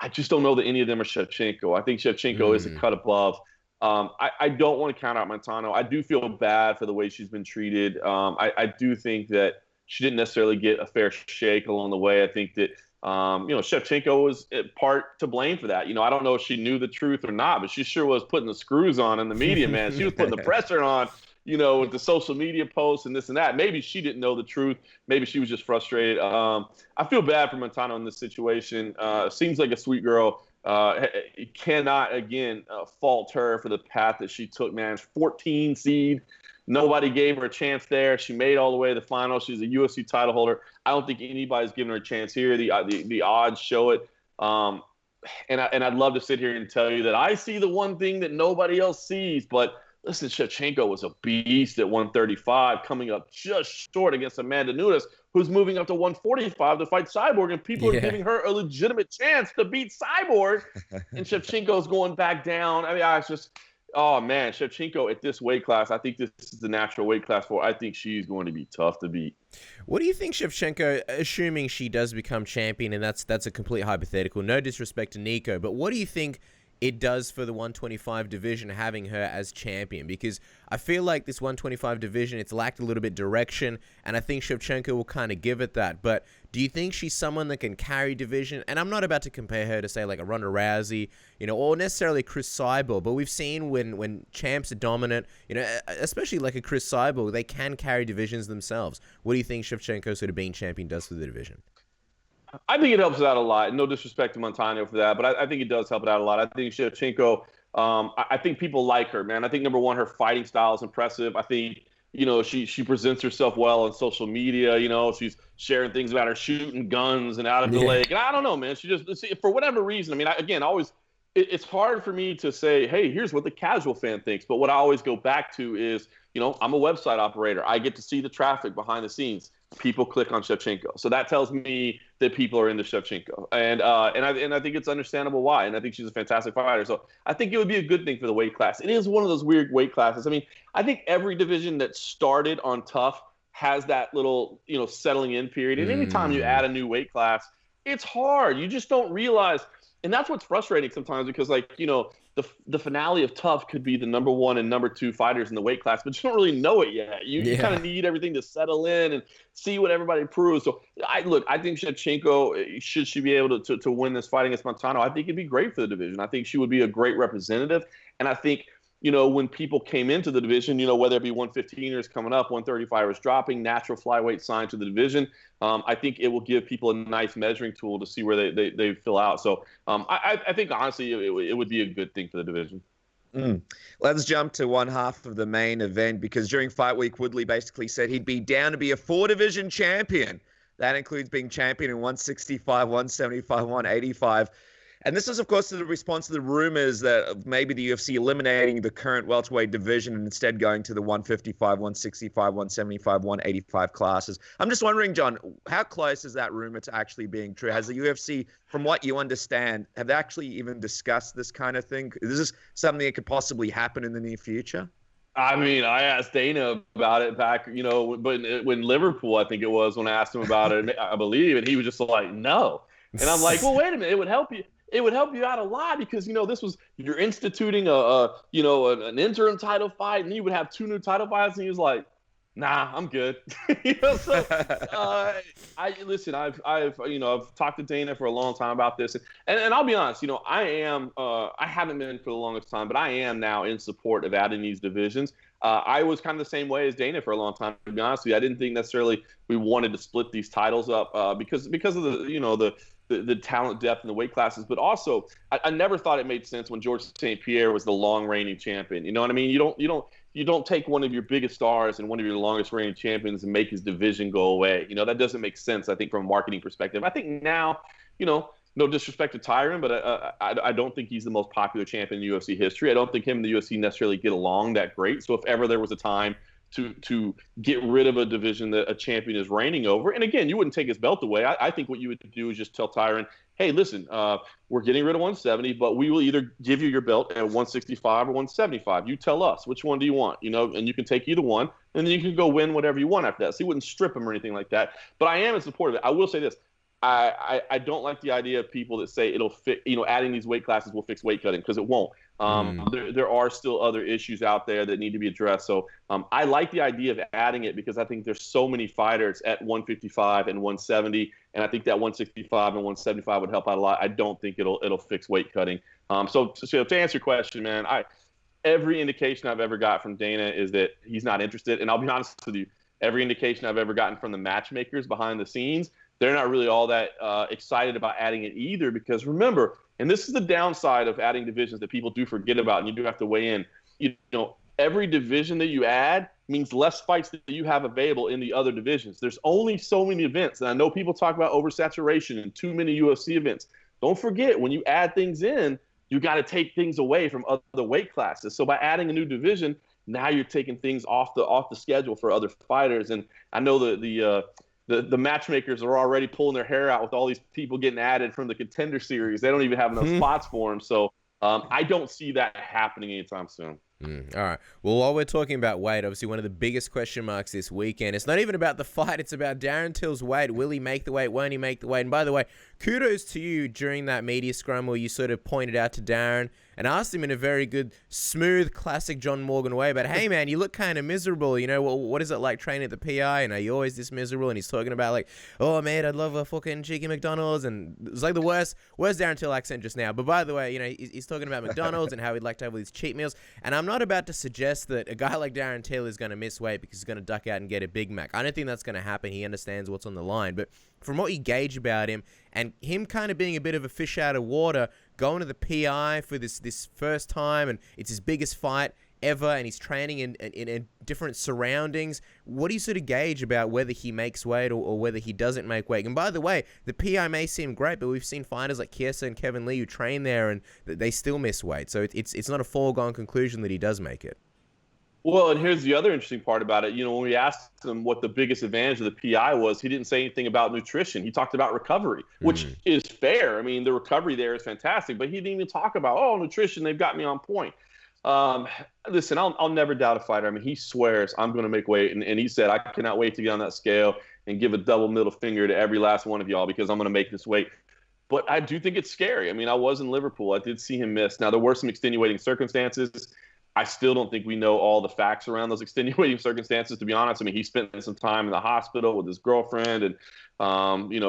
I just don't know that any of them are Shevchenko. I think Shevchenko is a cut above. I don't want to count out Montano. I do feel bad for the way she's been treated. I do think that she didn't necessarily get a fair shake along the way. I think that, Shevchenko was part to blame for that. I don't know if she knew the truth or not, but she sure was putting the screws on in the media, man. She was putting the pressure on, with the social media posts and this and that. Maybe she didn't know the truth. Maybe she was just frustrated. I feel bad for Montano in this situation. Seems like a sweet girl. Cannot, again, fault her for the path that she took, man. 14 seed. Nobody gave her a chance there. She made all the way to the final. She's a UFC title holder. I don't think anybody's giving her a chance here. The odds show it. And I'd love to sit here and tell you that I see the one thing that nobody else sees. But listen, Shevchenko was a beast at 135, coming up just short against Amanda Nunes, who's moving up to 145 to fight Cyborg, and people are giving her a legitimate chance to beat Cyborg, and Shevchenko's going back down. I mean, oh, man, Shevchenko at this weight class, I think this is the natural weight class for her. I think she's going to be tough to beat. What do you think Shevchenko, assuming she does become champion, and that's a complete hypothetical, no disrespect to Nicco, but what do you think it does for the 125 division having her as champion? Because I feel like this 125 division, it's lacked a little bit direction, and I think Shevchenko will kind of give it that. But do you think she's someone that can carry division? And I'm not about to compare her to, say, like a Ronda Rousey, or necessarily Chris Cyborg, but we've seen when champs are dominant, especially like a Chris Cyborg, they can carry divisions themselves. What do you think Shevchenko sort of being champion does for the division? I think it helps out a lot. No disrespect to Montano for that, but I think it does help it out a lot. I think Shevchenko, I think people like her, man. I think, number one, her fighting style is impressive. I think, she presents herself well on social media. She's sharing things about her shooting guns and out of the leg. And I don't know, man. She just, for whatever reason, I mean, it's hard for me to say, hey, here's what the casual fan thinks. But what I always go back to is, I'm a website operator. I get to see the traffic behind the scenes. People click on Shevchenko. So that tells me that people are into Shevchenko. And I think it's understandable why. And I think she's a fantastic fighter. So I think it would be a good thing for the weight class. It is one of those weird weight classes. I mean, I think every division that started on tough has that little, settling in period. And anytime you add a new weight class, it's hard. You just don't realize. And that's what's frustrating sometimes because, the finale of tough could be the number 1 and number 2 fighters in the weight class, but you don't really know it yet. You kind of need everything to settle in and see what everybody proves. So I think Shevchenko, should she be able to win this fight against Montano, I think it'd be great for the division. I think she would be a great representative. And I think, when people came into the division, whether it be 115ers coming up, 135ers dropping, natural flyweight signed to the division, I think it will give people a nice measuring tool to see where they fill out. So I think, honestly, it would be a good thing for the division. Let's jump to one half of the main event, because during Fight Week, Woodley basically said he'd be down to be a 4-division champion. That includes being champion in 165, 175, 185. And this is, of course, the response to the rumors that maybe the UFC eliminating the current welterweight division and instead going to the 155, 165, 175, 185 classes. I'm just wondering, John, how close is that rumor to actually being true? Has the UFC, from what you understand, have they actually even discussed this kind of thing? Is this something that could possibly happen in the near future? I mean, I asked Dana about it back, when Liverpool, I think it was, when I asked him about it, I believe, and he was just like, no. And I'm like, well, wait a minute, it would help you. It would help you out a lot because, you're instituting an interim title fight, and you would have 2 new title fights, and he was like, nah, I'm good. I've talked to Dana for a long time about this, and I'll be honest, I haven't been for the longest time, but I am now in support of adding these divisions. I was kind of the same way as Dana for a long time, to be honest with you. I didn't think necessarily we wanted to split these titles up because of the talent depth and the weight classes, but also I never thought it made sense when George St. Pierre was the long reigning champion. You know what I mean? You don't take one of your biggest stars and one of your longest reigning champions and make his division go away. That doesn't make sense, I think, from a marketing perspective. I think now, no disrespect to Tyron, but I don't think he's the most popular champion in UFC history. I don't think him and the UFC necessarily get along that great. So if ever there was a time to get rid of a division that a champion is reigning over. And again, you wouldn't take his belt away. I think what you would do is just tell Tyron, hey, listen, we're getting rid of 170, but we will either give you your belt at 165 or 175. You tell us, which one do you want? And you can take either one, and then you can go win whatever you want after that. So you wouldn't strip him or anything like that. But I am in support of it. I will say this. I don't like the idea of people that say it'll fit, adding these weight classes will fix weight cutting, because it won't. There are still other issues out there that need to be addressed. So I like the idea of adding it, because I think there's so many fighters at 155 and 170, and I think that 165 and 175 would help out a lot. I don't think it'll fix weight cutting. So to answer your question, man, every indication I've ever got from Dana is that he's not interested. And I'll be honest with you, every indication I've ever gotten from the matchmakers behind the scenes, they're not really all that excited about adding it either, because remember, and this is the downside of adding divisions that people do forget about, and you do have to weigh in. Every division that you add means less fights that you have available in the other divisions. There's only so many events, and I know people talk about oversaturation and too many UFC events. Don't forget, when you add things in, you got to take things away from other weight classes. So by adding a new division, now you're taking things off the schedule for other fighters. And I know the matchmakers are already pulling their hair out with all these people getting added from the Contender Series. They don't even have enough spots for them. So I don't see that happening anytime soon. All right. Well, while we're talking about weight, obviously one of the biggest question marks this weekend, it's not even about the fight. It's about Darren Till's weight. Will he make the weight? Won't he make the weight? And by the way, kudos to you during that media scrum where you sort of pointed out to Darren and asked him in a very good, smooth, classic John Morgan way, but hey, man, you look kind of miserable. What is it like training at the PI? And are you always this miserable? And he's talking about like, oh, man, I'd love a fucking cheeky McDonald's. And it's like the worst Darren Till accent just now. But by the way, he's talking about McDonald's and how he'd like to have all these cheat meals. And I'm not about to suggest that a guy like Darren Till is going to miss weight because he's going to duck out and get a Big Mac. I don't think that's going to happen. He understands what's on the line. But from what you gauge about him and him kind of being a bit of a fish out of water, going to the PI for this first time, and it's his biggest fight ever, and he's training in different surroundings, what do you sort of gauge about whether he makes weight or whether he doesn't make weight? And by the way, the PI may seem great, but we've seen fighters like Chiesa and Kevin Lee who train there and they still miss weight. So it's not a foregone conclusion that he does make it. Well, and here's the other interesting part about it. When we asked him what the biggest advantage of the PI was, he didn't say anything about nutrition. He talked about recovery, which is fair. I mean, the recovery there is fantastic, but he didn't even talk about, nutrition, they've got me on point. Listen, I'll never doubt a fighter. I mean, he swears I'm going to make weight, and he said, I cannot wait to get on that scale and give a double middle finger to every last one of y'all because I'm going to make this weight. But I do think it's scary. I mean, I was in Liverpool. I did see him miss. Now, there were some extenuating circumstances. I still don't think we know all the facts around those extenuating circumstances, to be honest. I mean, he spent some time in the hospital with his girlfriend and,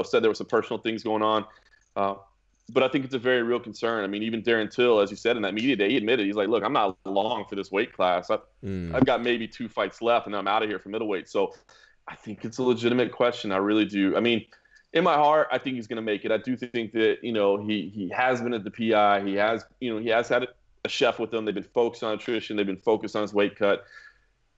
said there were some personal things going on. But I think it's a very real concern. I mean, even Darren Till, as you said in that media day, he admitted, he's like, look, I'm not long for this weight class. I've got maybe 2 fights left, and I'm out of here for middleweight. So I think it's a legitimate question. I really do. I mean, in my heart, I think he's going to make it. I do think that, he has been at the PI. He has had a chef with him. They've been focused on nutrition. They've been focused on his weight cut.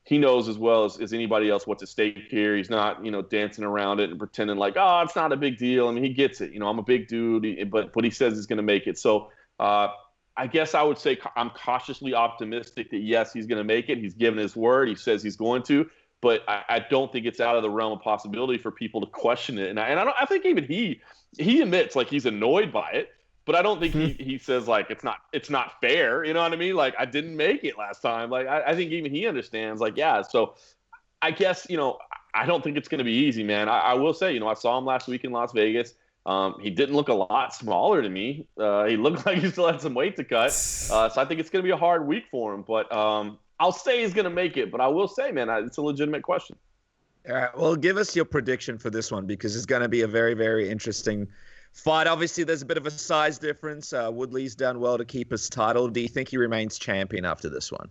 He knows as well as anybody else what's at stake here. He's not, dancing around it and pretending like, it's not a big deal. I mean, he gets it. I'm a big dude, but he says he's going to make it. So I guess I would say I'm cautiously optimistic that, yes, he's going to make it. He's given his word. He says he's going to. But I don't think it's out of the realm of possibility for people to question it. And I think even he admits like he's annoyed by it. But I don't think he says like it's not fair. You know what I mean? Like, I didn't make it last time. Like, I think even he understands. Like, yeah. So I guess I don't think it's going to be easy, man. I will say, I saw him last week in Las Vegas. He didn't look a lot smaller to me. He looked like he still had some weight to cut. So I think it's going to be a hard week for him. But I'll say he's going to make it. But I will say, man, it's a legitimate question. All right. Well, give us your prediction for this one, because it's going to be a very, very interesting fight. Obviously, there's a bit of a size difference. Woodley's done well to keep his title. Do you think he remains champion after this one?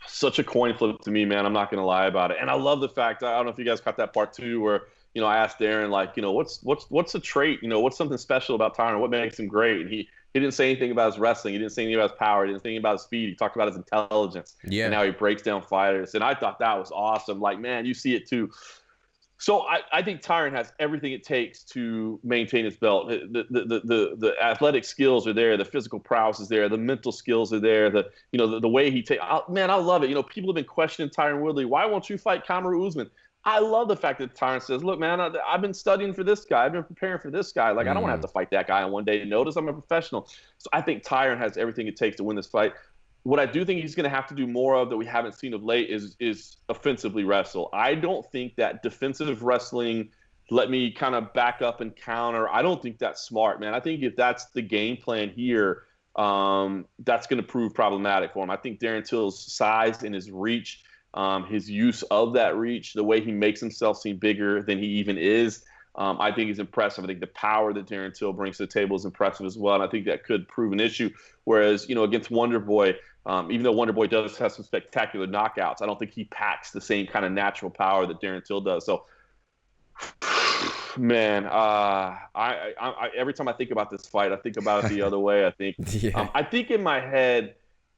Such a coin flip to me, man. I'm not going to lie about it. And I love the fact, I don't know if you guys caught that part too, where, I asked Darren, like, what's a trait? What's something special about Tyron? What makes him great? And he didn't say anything about his wrestling. He didn't say anything about his power. He didn't say anything about his speed. He talked about his intelligence and how he breaks down fighters. And I thought that was awesome. Like, man, you see it too. So I think Tyron has everything it takes to maintain his belt. The athletic skills are there. The physical prowess is there. The mental skills are there. The way he takes. Man, I love it. People have been questioning Tyron Woodley. Why won't you fight Kamaru Usman? I love the fact that Tyron says, look, man, I've been studying for this guy. I've been preparing for this guy. Like, I don't want to have to fight that guy on one day notice. I'm a professional. So I think Tyron has everything it takes to win this fight. What I do think he's going to have to do more of that we haven't seen of late is offensively wrestle. I don't think that defensive wrestling let me kind of back up and counter. I don't think that's smart, man. I think if that's the game plan here, that's going to prove problematic for him. I think Darren Till's size and his reach, his use of that reach, the way he makes himself seem bigger than he even is, I think is impressive. I think the power that Darren Till brings to the table is impressive as well, and I think that could prove an issue. Whereas, against Wonder Boy, even though Wonder Boy does have some spectacular knockouts, I don't think he packs the same kind of natural power that Darren Till does. So, man, I every time I think about this fight, I think about it the other way. I think, I think in my head,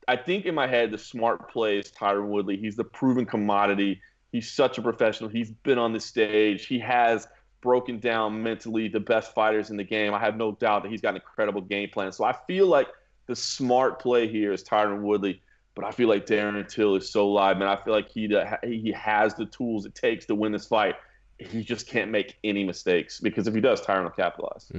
the smart play is Tyron Woodley. He's the proven commodity. He's such a professional. He's been on the stage. He has broken down mentally the best fighters in the game. I have no doubt that he's got an incredible game plan. So I feel like the smart play here is Tyron Woodley, but I feel like Darren Till is so live, man. I feel like he has the tools it takes to win this fight. He just can't make any mistakes, because if he does, Tyron will capitalize.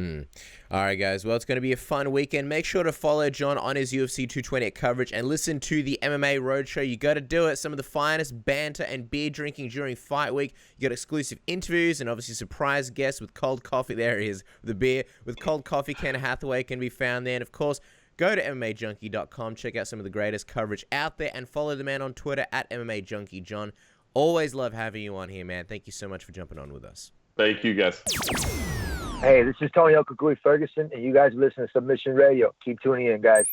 All right, guys. Well, it's going to be a fun weekend. Make sure to follow Jon on his UFC 228 coverage and listen to the MMA Roadshow. You got to do it. Some of the finest banter and beer drinking during fight week. You got exclusive interviews and obviously surprise guests with cold coffee. There he is, the beer with cold coffee. Ken Hathaway can be found there. And of course, go to MMAJunkie.com. Check out some of the greatest coverage out there and follow the man on Twitter at MMAJunkieJon. Always love having you on here, man. Thank you so much for jumping on with us. Thank you, guys. Hey, this is Tony Okagui Ferguson, and you guys listen to Submission Radio. Keep tuning in, guys.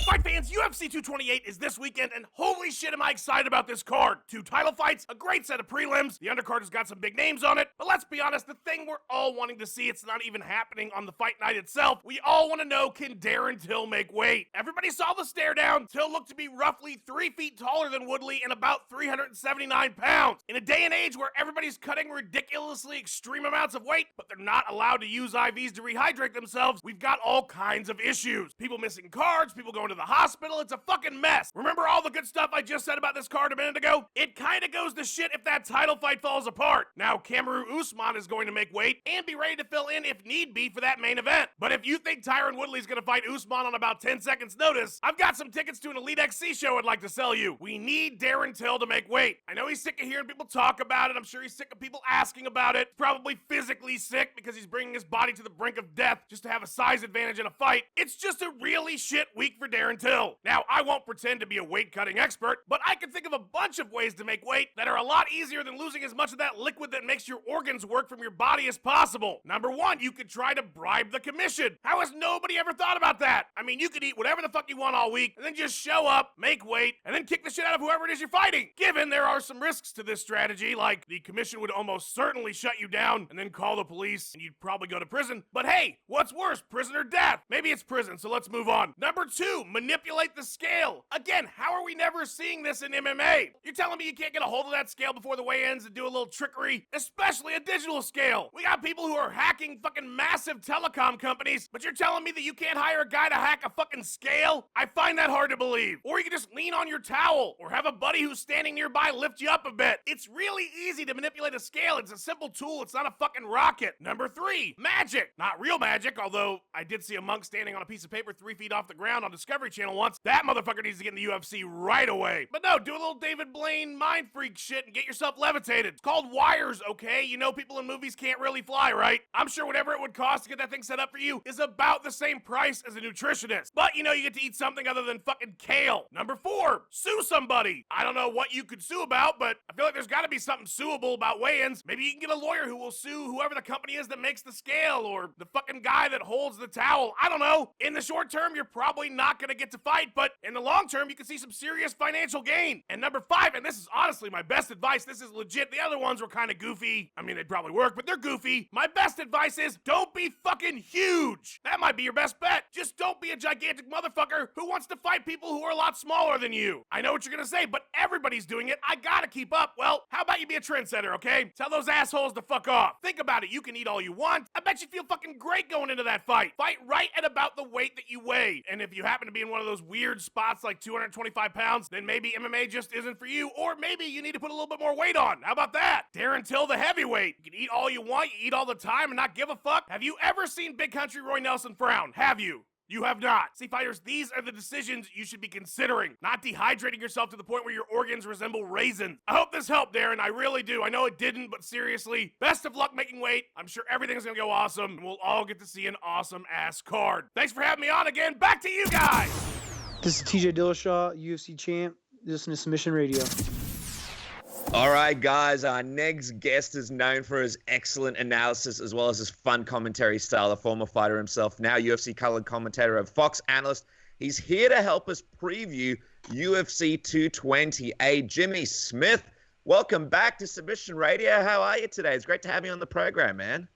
Fight fans, UFC 228 is this weekend, and holy shit am I excited about this card. 2 title fights, a great set of prelims, the undercard has got some big names on it, but let's be honest, the thing we're all wanting to see, it's not even happening on the fight night itself. We all want to know, can Darren Till make weight? Everybody saw the stare down. Till looked to be roughly 3 feet taller than Woodley and about 379 pounds. In a day and age where everybody's cutting ridiculously extreme amounts of weight, but they're not allowed to use IVs to rehydrate themselves, we've got all kinds of issues. People missing cards, people going to the hospital. It's a fucking mess. Remember all the good stuff I just said about this card a minute ago? It kind of goes to shit if that title fight falls apart. Now, Kamaru Usman is going to make weight and be ready to fill in if need be for that main event. But if you think Tyron Woodley's going to fight Usman on about 10 seconds notice, I've got some tickets to an Elite XC show I'd like to sell you. We need Darren Till to make weight. I know he's sick of hearing people talk about it. I'm sure he's sick of people asking about it. He's probably physically sick because he's bringing his body to the brink of death just to have a size advantage in a fight. It's just a really shit week for Darren Till. Now, I won't pretend to be a weight-cutting expert, but I can think of a bunch of ways to make weight that are a lot easier than losing as much of that liquid that makes your organs work from your body as possible. Number one, you could try to bribe the commission. How has nobody ever thought about that? I mean, you could eat whatever the fuck you want all week, and then just show up, make weight, and then kick the shit out of whoever it is you're fighting. Given there are some risks to this strategy, like the commission would almost certainly shut you down and then call the police, and you'd probably go to prison. But hey, what's worse, prison or death? Maybe it's prison, so let's move on. Number two, manipulate the scale. Again, how are we never seeing this in MMA? You're telling me you can't get a hold of that scale before the weigh-ins and do a little trickery? Especially a digital scale. We got people who are hacking fucking massive telecom companies, but you're telling me that you can't hire a guy to hack a fucking scale? I find that hard to believe. Or you can just lean on your towel, or have a buddy who's standing nearby lift you up a bit. It's really easy to manipulate a scale. It's a simple tool. It's not a fucking rocket. Number three, magic. Not real magic, although I did see a monk standing on a piece of paper 3 feet off the ground on Discovery Channel once. That motherfucker needs to get in the UFC right away. But no, do a little David Blaine mind freak shit and get yourself levitated. It's called wires, okay? You know people in movies can't really fly, right? I'm sure whatever it would cost to get that thing set up for you is about the same price as a nutritionist. But you know you get to eat something other than fucking kale. Number four, sue somebody. I don't know what you could sue about, but I feel like there's got to be something suable about weigh-ins. Maybe you can get a lawyer who will sue whoever the company is that makes the scale, or the fucking guy that holds the towel. I don't know. In the short term, you're probably not going to get to fight, but in the long term, you can see some serious financial gain. And number five, and this is honestly my best advice, this is legit. The other ones were kind of goofy. I mean, they'd probably work, but they're goofy. My best advice is don't be fucking huge. That might be your best bet. Just don't be a gigantic motherfucker who wants to fight people who are a lot smaller than you. I know what you're going to say, but everybody's doing it. I got to keep up. Well, how about you be a trendsetter, okay? Tell those assholes to fuck off. Think about it. You can eat all you want. I bet you feel fucking great going into that fight. Fight right at about the weight that you weigh. And if you happen to be in one of those weird spots like 225 pounds, then maybe MMA just isn't for you, or maybe you need to put a little bit more weight on. How about that? Darren Till, the heavyweight. You can eat all you want, you eat all the time and not give a fuck. Have you ever seen Big Country Roy Nelson frown? Have you? You have not. See, fighters, these are the decisions you should be considering, not dehydrating yourself to the point where your organs resemble raisins. I hope this helped, Darren. I really do. I know it didn't, but seriously, best of luck making weight. I'm sure everything's gonna go awesome, and we'll all get to see an awesome-ass card. Thanks for having me on again. Back to you guys! This is TJ Dillashaw, UFC champ. Listen to Submission Radio. All right, guys, our next guest is known for his excellent analysis as well as his fun commentary style. A former fighter himself, now UFC colored commentator of Fox Analyst. He's here to help us preview UFC 220. Jimmy Smith, welcome back to Submission Radio. How are you today? It's great to have you on the program, man.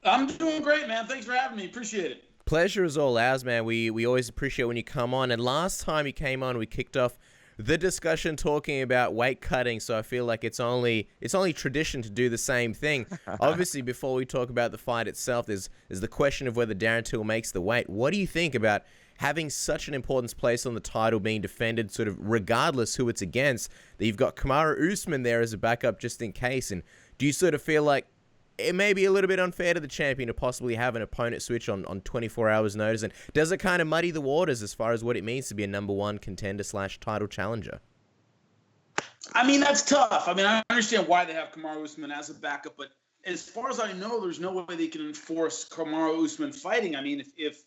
I'm doing great, man. Thanks for having me. Appreciate it. Pleasure is all ours, man. We always appreciate when you come on. And last time you came on, we kicked off the discussion talking about weight cutting, so I feel like it's only tradition to do the same thing. Obviously, before we talk about the fight itself, there's the question of whether Darren Till makes the weight. What do you think about having such an important place on the title being defended, sort of regardless who it's against, that you've got Kamaru Usman there as a backup just in case? And do you sort of feel like it may be a little bit unfair to the champion to possibly have an opponent switch on 24 hours notice? And does it kind of muddy the waters as far as what it means to be a number one contender / title challenger? I mean, that's tough. I mean, I understand why they have Kamaru Usman as a backup, but as far as I know, there's no way they can enforce Kamaru Usman fighting. I mean, if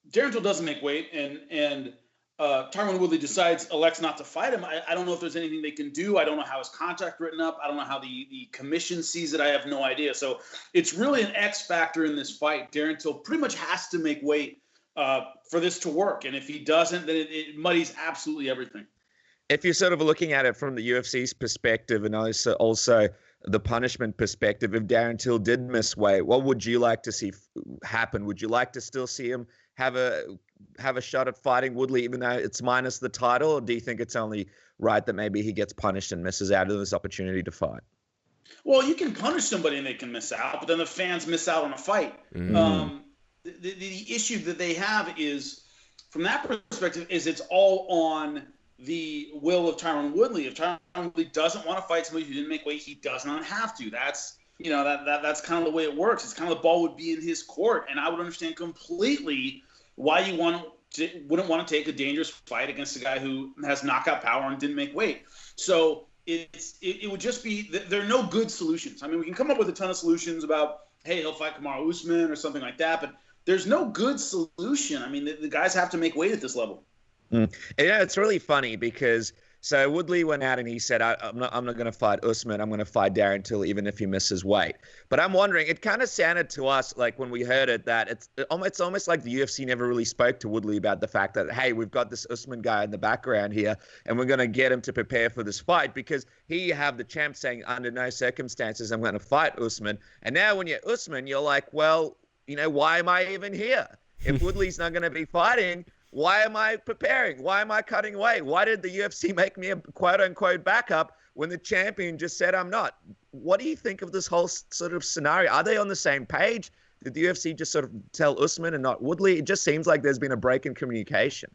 Darren Till doesn't make weight and Tyron Woodley elects not to fight him, I don't know if there's anything they can do. I don't know how his contract written up. I don't know how the commission sees it. I have no idea. So it's really an X factor in this fight. Darren Till pretty much has to make weight for this to work. And if he doesn't, then it muddies absolutely everything. If you're sort of looking at it from the UFC's perspective and also the punishment perspective, if Darren Till did miss weight, what would you like to see happen? Would you like to still see him have a shot at fighting Woodley, even though it's minus the title? Or do you think it's only right that maybe he gets punished and misses out on this opportunity to fight? Well, you can punish somebody and they can miss out, but then the fans miss out on a fight. Mm-hmm. The issue that they have is, from that perspective, is it's all on the will of Tyron Woodley. If Tyron Woodley doesn't want to fight somebody who didn't make weight, he does not have to. That's that's kind of the way it works. It's kind of the ball would be in his court, and I would understand completely why you wouldn't want to take a dangerous fight against a guy who has knockout power and didn't make weight. So it would just be, there are no good solutions. I mean, we can come up with a ton of solutions about, hey, he'll fight Kamaru Usman or something like that, but there's no good solution. I mean, the guys have to make weight at this level. Yeah, it's really funny because so Woodley went out and he said, I'm not going to fight Usman. I'm going to fight Darren Till even if he misses weight. But I'm wondering, it kind of sounded to us like when we heard it that it's almost like the UFC never really spoke to Woodley about the fact that, hey, we've got this Usman guy in the background here and we're going to get him to prepare for this fight, because here you have the champ saying under no circumstances I'm going to fight Usman. And now when you're Usman, you're like, well, why am I even here? If Woodley's not going to be fighting, why am I preparing? Why am I cutting weight? Why did the UFC make me a quote-unquote backup when the champion just said I'm not? What do you think of this whole sort of scenario? Are they on the same page? Did the UFC just sort of tell Usman and not Woodley? It just seems like there's been a break in communication.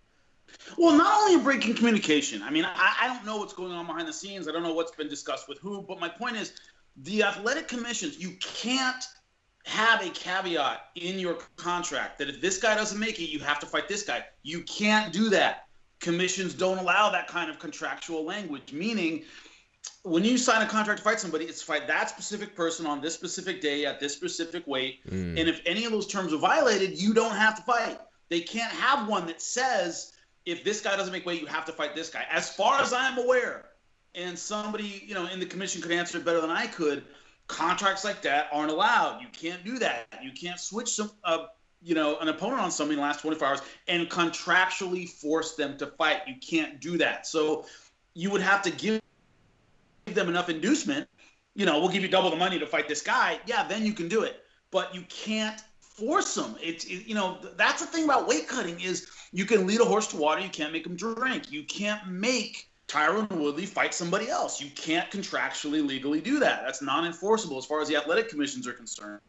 Well, not only a break in communication. I mean, I don't know what's going on behind the scenes. I don't know what's been discussed with who. But my point is, the athletic commissions, you can't have a caveat in your contract that if this guy doesn't make it, you have to fight this guy. You can't do that. Commissions don't allow that kind of contractual language, meaning when you sign a contract to fight somebody, it's to fight that specific person on this specific day at this specific weight. And if any of those terms are violated, you don't have to fight. They can't have one that says, if this guy doesn't make weight, you have to fight this guy. As far as I'm aware, and somebody, in the commission could answer it better than I could, contracts like that aren't allowed. You can't do that. You can't switch an opponent on somebody in the last 24 hours and contractually force them to fight. You can't do that. So you would have to give them enough inducement. We'll give you double the money to fight this guy. Yeah, then you can do it. But you can't force them. That's the thing about weight cutting is you can lead a horse to water. You can't make him drink. You can't make Tyron Woodley fight somebody else. You can't contractually, legally do that. That's non-enforceable as far as the athletic commissions are concerned.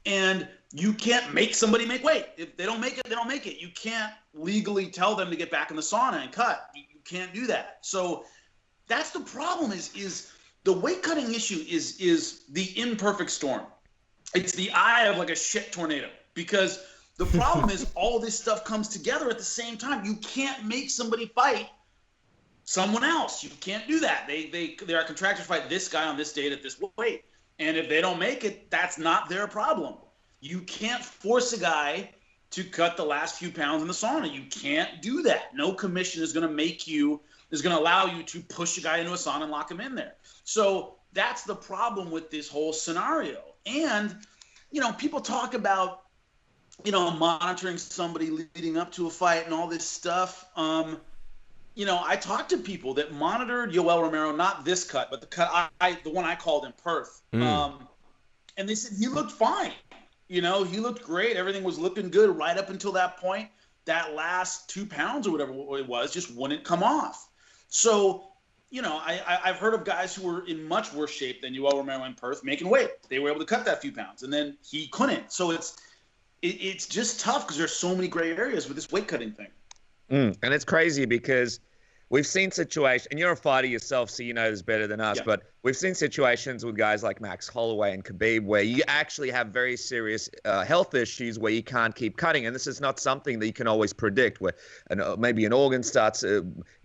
And you can't make somebody make weight. If they don't make it, they don't make it. You can't legally tell them to get back in the sauna and cut. You can't do that. So that's the problem is the weight cutting issue is the imperfect storm. It's the eye of like a shit tornado, because The problem is all this stuff comes together at the same time. You can't make somebody fight someone else. You can't do that. They are contracted to fight this guy on this date at this weight. And if they don't make it, that's not their problem. You can't force a guy to cut the last few pounds in the sauna. You can't do that. No commission is going to allow you to push a guy into a sauna and lock him in there. So that's the problem with this whole scenario. And, people talk about, monitoring somebody leading up to a fight and all this stuff. I talked to people that monitored Yoel Romero, not this cut, but the one I called in Perth. And they said he looked fine. He looked great. Everything was looking good right up until that point. That last 2 pounds or whatever it was just wouldn't come off. So, I've heard of guys who were in much worse shape than Yoel Romero in Perth making weight. They were able to cut that few pounds, and then he couldn't. So it's just tough because there's so many gray areas with this weight cutting thing. And it's crazy because we've seen situations, and you're a fighter yourself, so you know this better than us, but we've seen situations with guys like Max Holloway and Khabib where you actually have very serious health issues where you can't keep cutting. And this is not something that you can always predict, where maybe an organ starts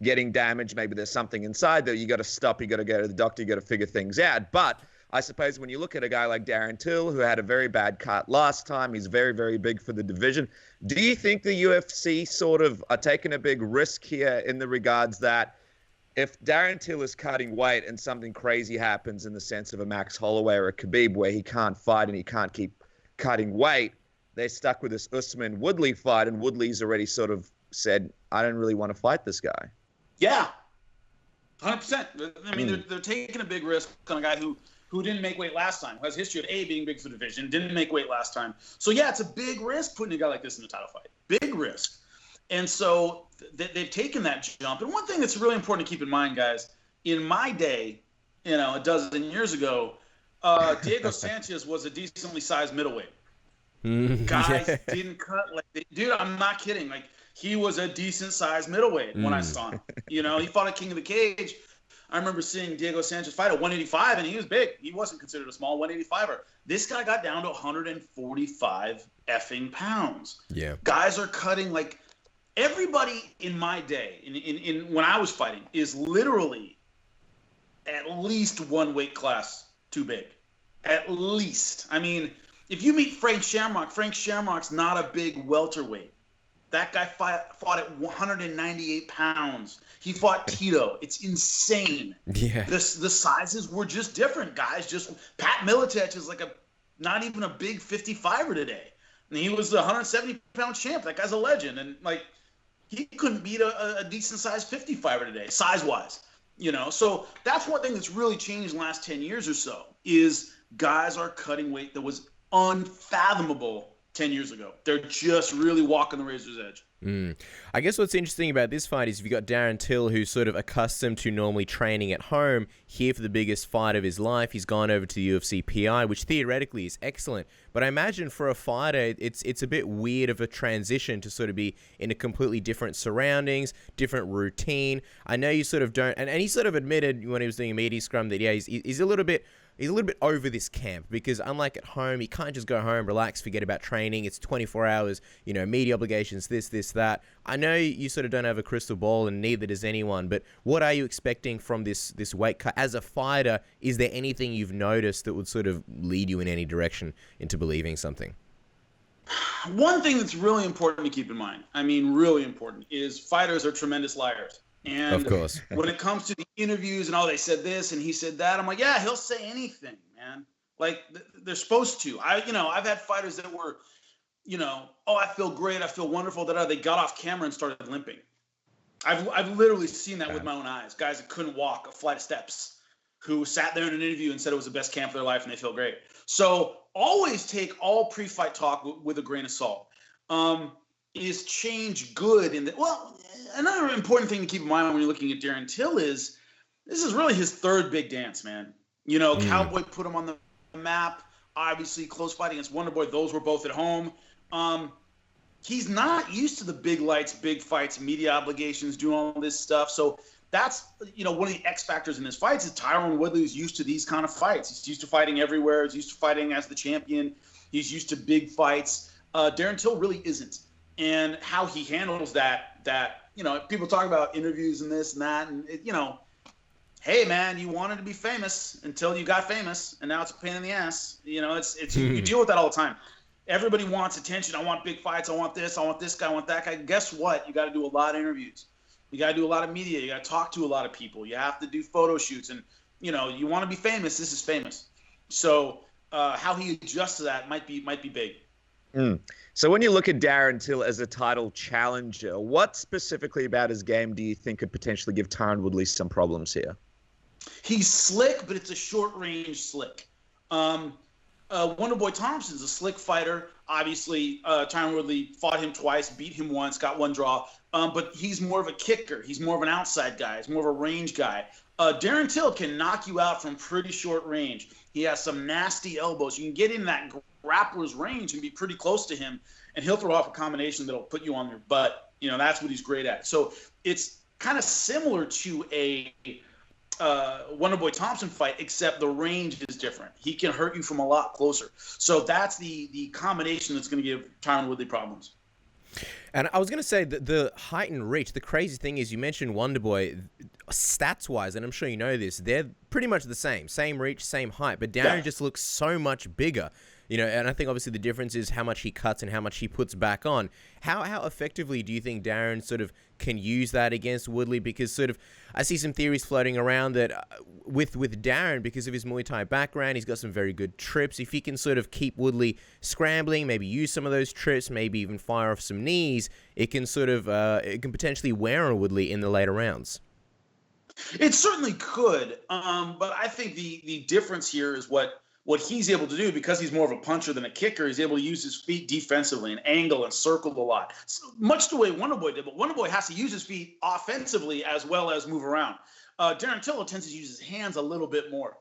getting damaged, maybe there's something inside that you got to stop, you got to go to the doctor, you got to figure things out. But I suppose when you look at a guy like Darren Till, who had a very bad cut last time, he's very, very big for the division. Do you think the UFC sort of are taking a big risk here in the regards that if Darren Till is cutting weight and something crazy happens in the sense of a Max Holloway or a Khabib where he can't fight and he can't keep cutting weight, they're stuck with this Usman-Woodley fight, and Woodley's already sort of said, I don't really want to fight this guy? Yeah, 100%. I mean, they're taking a big risk on a guy who didn't make weight last time, who has a history of being big for the division, didn't make weight last time. So, yeah, it's a big risk putting a guy like this in a title fight. Big risk. And so they've taken that jump. And one thing that's really important to keep in mind, guys, in my day, a dozen years ago, Diego Sanchez was a decently sized middleweight. Guys didn't cut dude, I'm not kidding. He was a decent sized middleweight when I saw him. He fought at King of the Cage. I remember seeing Diego Sanchez fight at 185, and he was big. He wasn't considered a small 185er. This guy got down to 145 effing pounds. Yeah. Guys are cutting everybody in my day, in when I was fighting, is literally at least one weight class too big. At least. I mean, if you meet Frank Shamrock's not a big welterweight. That guy fought at 198 pounds. He fought Tito. It's insane. Yeah. The sizes were just different, guys. Pat Miletich is not even a big 55er today. And he was the 170-pound champ. That guy's a legend. And, he couldn't beat a decent-sized 55er today, size-wise. So that's one thing that's really changed in the last 10 years or so, is guys are cutting weight that was unfathomable 10 years ago. They're just really walking the razor's edge. I guess what's interesting about this fight is you've got Darren Till, who's sort of accustomed to normally training at home, here for the biggest fight of his life. He's gone over to the UFC PI, which theoretically is excellent. But I imagine for a fighter, it's a bit weird of a transition to sort of be in a completely different surroundings, different routine. I know you sort of don't, and he sort of admitted when he was doing a media scrum that, yeah, he's a little bit over this camp, because unlike at home, you can't just go home, relax, forget about training. It's 24 hours, media obligations, this, that. I know you sort of don't have a crystal ball, and neither does anyone, but what are you expecting from this weight cut? As a fighter, is there anything you've noticed that would sort of lead you in any direction into believing something? One thing that's really important to keep in mind, really important, is fighters are tremendous liars. And of course, when it comes to the interviews and they said this and he said that, I'm like, yeah, he'll say anything, man. They're supposed to. I've had fighters that were, I feel great, I feel wonderful, that they got off camera and started limping. I've literally seen that with my own eyes. Guys that couldn't walk a flight of steps, who sat there in an interview and said it was the best camp of their life and they feel great. So always take all pre-fight talk with a grain of salt. Is change good in the another important thing to keep in mind when you're looking at Darren Till is this is really his third big dance, man. Cowboy put him on the map. Obviously, close fight against Wonderboy. Those were both at home. He's not used to the big lights, big fights, media obligations, doing all this stuff. So that's, one of the X factors in his fights is Tyron Woodley is used to these kind of fights. He's used to fighting everywhere. He's used to fighting as the champion. He's used to big fights. Darren Till really isn't. And how he handles that, people talk about interviews and this and that, and hey man, you wanted to be famous until you got famous, and now it's a pain in the ass. You deal with that all the time. Everybody wants attention. I want big fights. I want this. I want this guy. I want that guy. Guess what? You got to do a lot of interviews. You got to do a lot of media. You got to talk to a lot of people. You have to do photo shoots, and you want to be famous. This is famous. So how he adjusts to that might be big. So when you look at Darren Till as a title challenger, what specifically about his game do you think could potentially give Tyron Woodley some problems here? He's slick, but it's a short-range slick. Wonderboy Thompson's a slick fighter. Obviously, Tyron Woodley fought him twice, beat him once, got one draw. But he's more of a kicker. He's more of an outside guy. He's more of a range guy. Darren Till can knock you out from pretty short range. He has some nasty elbows. You can get in that grappler's range and be pretty close to him, and he'll throw off a combination that'll put you on your butt. That's what he's great at. So it's kind of similar to a Wonderboy Thompson fight, except the range is different. He can hurt you from a lot closer. So that's the combination that's going to give Tyron Woodley problems. And I was going to say that the height and reach, the crazy thing is you mentioned Wonderboy, stats-wise, and I'm sure you know this, they're pretty much the same reach, same height, but Darren just looks so much bigger. And I think obviously the difference is how much he cuts and how much he puts back on. How effectively do you think Darren sort of can use that against Woodley? Because sort of I see some theories floating around that with Darren, because of his Muay Thai background, he's got some very good trips. If he can sort of keep Woodley scrambling, maybe use some of those trips, maybe even fire off some knees, it can sort of it can potentially wear on Woodley in the later rounds. It certainly could, but I think the difference here is what he's able to do, because he's more of a puncher than a kicker. He's able to use his feet defensively and angle and circle a lot, so much the way Wonderboy did. But Wonderboy has to use his feet offensively as well as move around. Darren Till tends to use his hands a little bit more.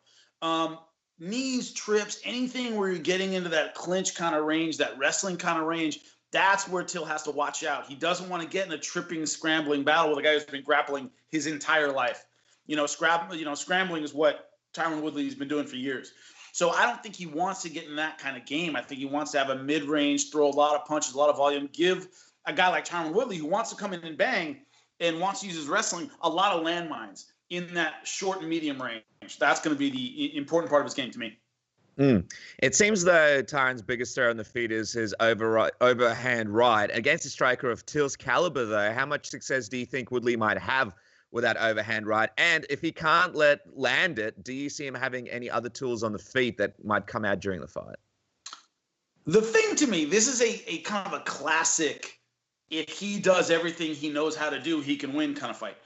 Knees, trips, anything where you're getting into that clinch kind of range, that wrestling kind of range, that's where Till has to watch out. He doesn't want to get in a tripping, scrambling battle with a guy who's been grappling his entire life. Scrambling is what Tyron Woodley's been doing for years. So I don't think he wants to get in that kind of game. I think he wants to have a mid-range, throw a lot of punches, a lot of volume, give a guy like Tyron Woodley, who wants to come in and bang and wants to use his wrestling, a lot of landmines in that short and medium range. That's going to be the important part of his game to me. It seems though Tyron's biggest threat on the feet is his overhand right. Against a striker of Till's caliber, though, how much success do you think Woodley might have with that overhand right? And if he can't land it, do you see him having any other tools on the feet that might come out during the fight? The thing to me, this is a kind of a classic, if he does everything he knows how to do, he can win kind of fight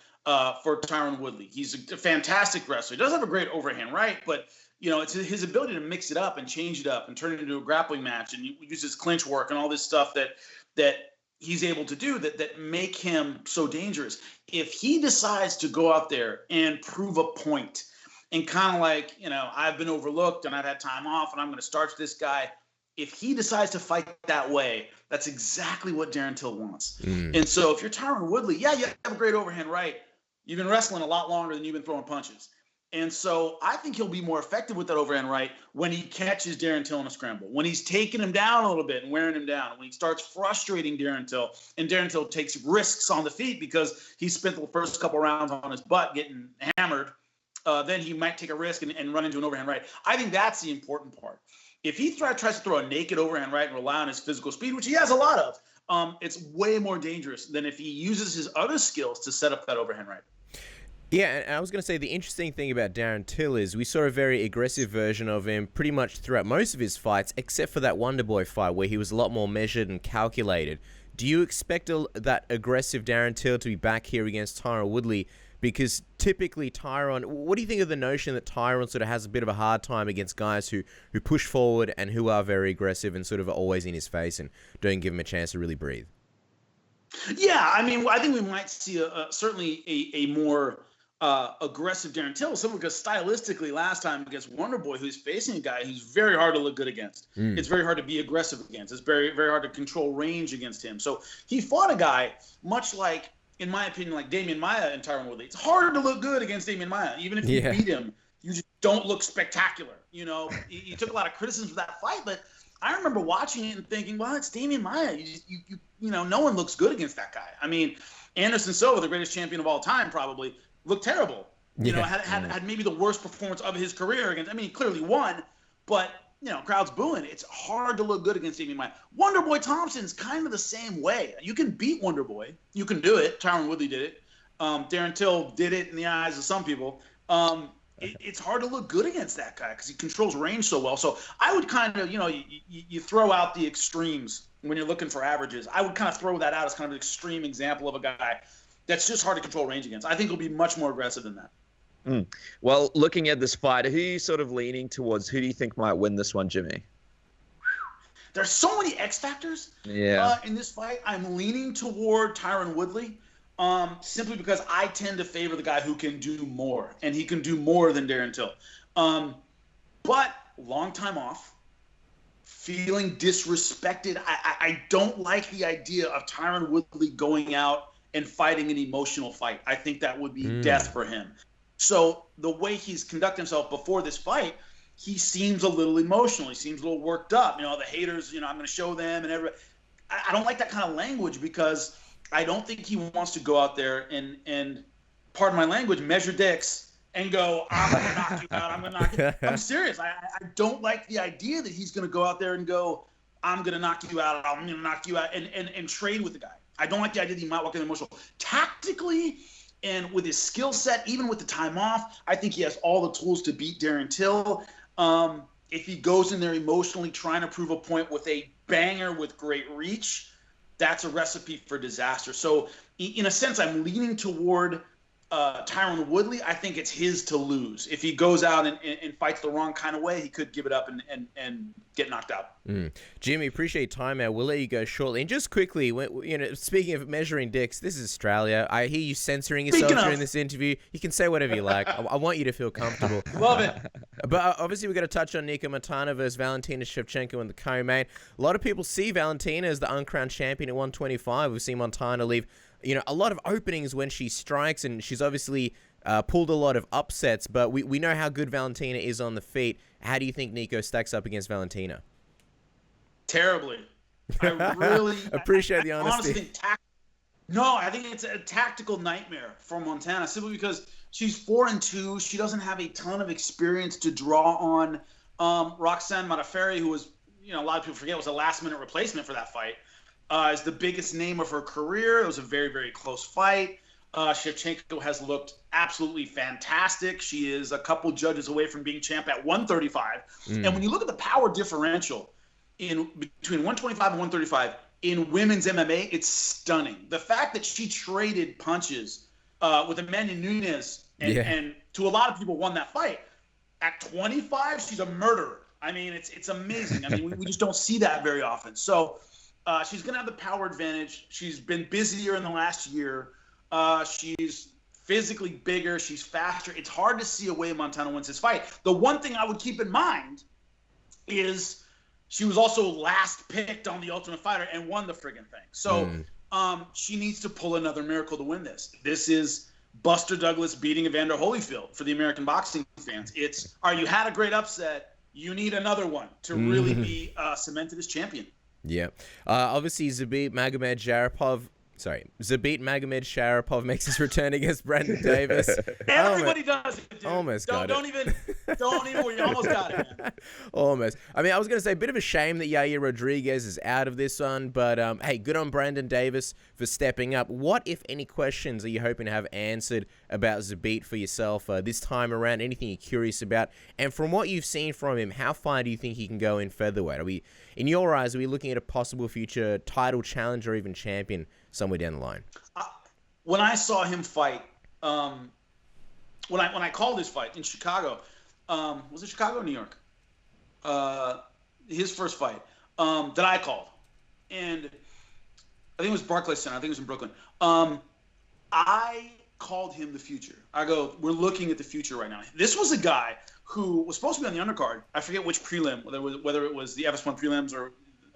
for Tyron Woodley. He's a fantastic wrestler. He doesn't have a great overhand right, but it's his ability to mix it up and change it up and turn it into a grappling match, and use his clinch work and all this stuff that he's able to do that make him so dangerous. If he decides to go out there and prove a point and kind of like, I've been overlooked and I've had time off and I'm going to starch this guy. If he decides to fight that way, that's exactly what Darren Till wants. And so if you're Tyron Woodley, you have a great overhand right. You've been wrestling a lot longer than you've been throwing punches. And so I think he'll be more effective with that overhand right when he catches Darren Till in a scramble, when he's taking him down a little bit and wearing him down, when he starts frustrating Darren Till, and Darren Till takes risks on the feet because he spent the first couple rounds on his butt getting hammered, then he might take a risk and run into an overhand right. I think that's the important part. If he tries to throw a naked overhand right and rely on his physical speed, which he has a lot of, it's way more dangerous than if he uses his other skills to set up that overhand right. Yeah, and I was going to say the interesting thing about Darren Till is we saw a very aggressive version of him pretty much throughout most of his fights, except for that Wonderboy fight where he was a lot more measured and calculated. Do you expect that aggressive Darren Till to be back here against Tyron Woodley? Because typically Tyron, what do you think of the notion that Tyron sort of has a bit of a hard time against guys who push forward and who are very aggressive and sort of are always in his face and don't give him a chance to really breathe? Yeah, I mean, I think we might see certainly a more aggressive Darren Till, simply because stylistically last time against Wonderboy, who's facing a guy who's very hard to look good against. It's very hard to be aggressive against. It's very, very hard to control range against him. So he fought a guy much like, in my opinion, like Damian Maia and Tyron Woodley. It's hard to look good against Damian Maia. Even if you beat him, you just don't look spectacular. You took a lot of criticism for that fight, but I remember watching it and thinking, well, it's Damian Maia. You know, no one looks good against that guy. I mean, Anderson Silva, the greatest champion of all time, probably looked terrible. You know, had maybe the worst performance of his career against. I mean, he clearly won, but you know, crowd's booing. It's hard to look good against Damian Maia. Wonderboy Thompson's kind of the same way. You can beat Wonderboy. You can do it. Tyron Woodley did it. Darren Till did it in the eyes of some people. It's hard to look good against that guy because he controls range so well. So I would kind of, you know, you throw out the extremes when you're looking for averages. I would kind of throw that out as kind of an extreme example of a guy that's just hard to control range against. I think he'll be much more aggressive than that. Well, looking at this fight, who are you sort of leaning towards? Who do you think might win this one, Jimmy? There's so many X factors in this fight. I'm leaning toward Tyron Woodley simply because I tend to favor the guy who can do more, and he can do more than Darren Till. But long time off, feeling disrespected. I don't like the idea of Tyron Woodley going out and fighting an emotional fight. I think that would be death for him. So the way he's conducted himself before this fight, he seems a little emotional. He seems a little worked up. You know, the haters, you know, I'm going to show them and everybody. I don't like that kind of language because I don't think he wants to go out there and pardon my language, measure dicks and go, I'm going to knock you out. I'm going to knock you out. I'm serious. I don't like the idea that he's going to go out there and go, I'm going to knock you out. I'm going to knock you out and trade with the guy. I don't like the idea that he might walk in emotional. Tactically, and with his skill set, even with the time off, I think he has all the tools to beat Darren Till. If he goes in there emotionally trying to prove a point with a banger with great reach, that's a recipe for disaster. So in a sense, I'm leaning toward Tyron Woodley. I think it's his to lose. If he goes out and fights the wrong kind of way, he could give it up and get knocked out. Jimmy, appreciate your time, man. We'll let you go shortly. And just quickly, you know, speaking of measuring dicks, this is Australia. I hear you censoring yourself during this interview. You can say whatever you like. I want you to feel comfortable. Love it. But obviously, we've got to touch on Nicco Montano versus Valentina Shevchenko in the co-main. A lot of people see Valentina as the uncrowned champion at 125. We've seen Montano leave, you know, a lot of openings when she strikes, and she's obviously pulled a lot of upsets, but we know how good Valentina is on the feet. How do you think Nicco stacks up against Valentina? Terribly. I really appreciate the honesty. Honestly think I think it's a tactical nightmare for Montana, simply because she's 4-2. She doesn't have a ton of experience to draw on. Roxanne Modafferi, who was, you know, a lot of people forget was a last-minute replacement for that fight, is the biggest name of her career. It was a very, very close fight. Shevchenko has looked absolutely fantastic. She is a couple judges away from being champ at 135. And when you look at the power differential in between 125 and 135 in women's MMA, it's stunning. The fact that she traded punches with Amanda Nunes and to a lot of people won that fight. At 25, she's a murderer. I mean, it's amazing. I mean, we just don't see that very often. So she's going to have the power advantage. She's been busier in the last year. She's physically bigger. She's faster. It's hard to see a way Montano wins this fight. The one thing I would keep in mind is she was also last picked on the Ultimate Fighter and won the friggin' thing. So she needs to pull another miracle to win this. This is Buster Douglas beating Evander Holyfield for the American boxing fans. It's, you had a great upset. You need another one to really be cemented as champion. Yeah. Obviously, Zabit Magomedsharipov makes his return against Brandon Davis. Everybody does it, dude. Almost got it. Don't even, you almost got it, man. Almost. I mean, I was going to say, a bit of a shame that Yair Rodriguez is out of this one, but hey, good on Brandon Davis for stepping up. What, if any, questions are you hoping to have answered about Zabit for yourself this time around? Anything you're curious about? And from what you've seen from him, how far do you think he can go in featherweight? In your eyes, are we looking at a possible future title challenger or even champion somewhere down the line? When I saw him fight, when I called his fight in Chicago, was it Chicago or New York? His first fight that I called, and I think it was Barclays Center. I think it was in Brooklyn. I called him the future. I go, we're looking at the future right now. This was a guy who was supposed to be on the undercard. I forget which prelim, whether it was the FS1 prelims or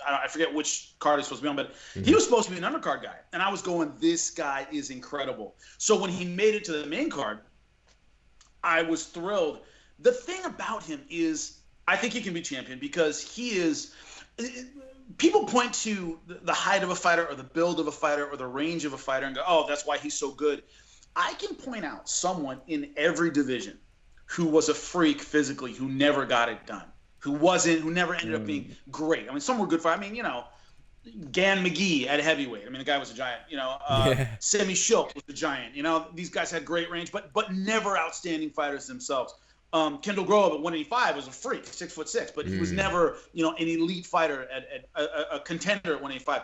I forget which card he's supposed to be on, but he was supposed to be an undercard guy. And I was going, this guy is incredible. So when he made it to the main card, I was thrilled. The thing about him is I think he can be champion because he is people point to the height of a fighter or the build of a fighter or the range of a fighter and go, oh, that's why he's so good. I can point out someone in every division who was a freak physically, who never got it done, who never ended up being great. I mean, some were good fighters. I mean, Gan McGee at heavyweight. I mean, the guy was a giant. Semi Shilk was a giant. These guys had great range, but never outstanding fighters themselves. Kendall Grove at 185 was a freak, 6'6", but he was never, an elite fighter at a contender at 185.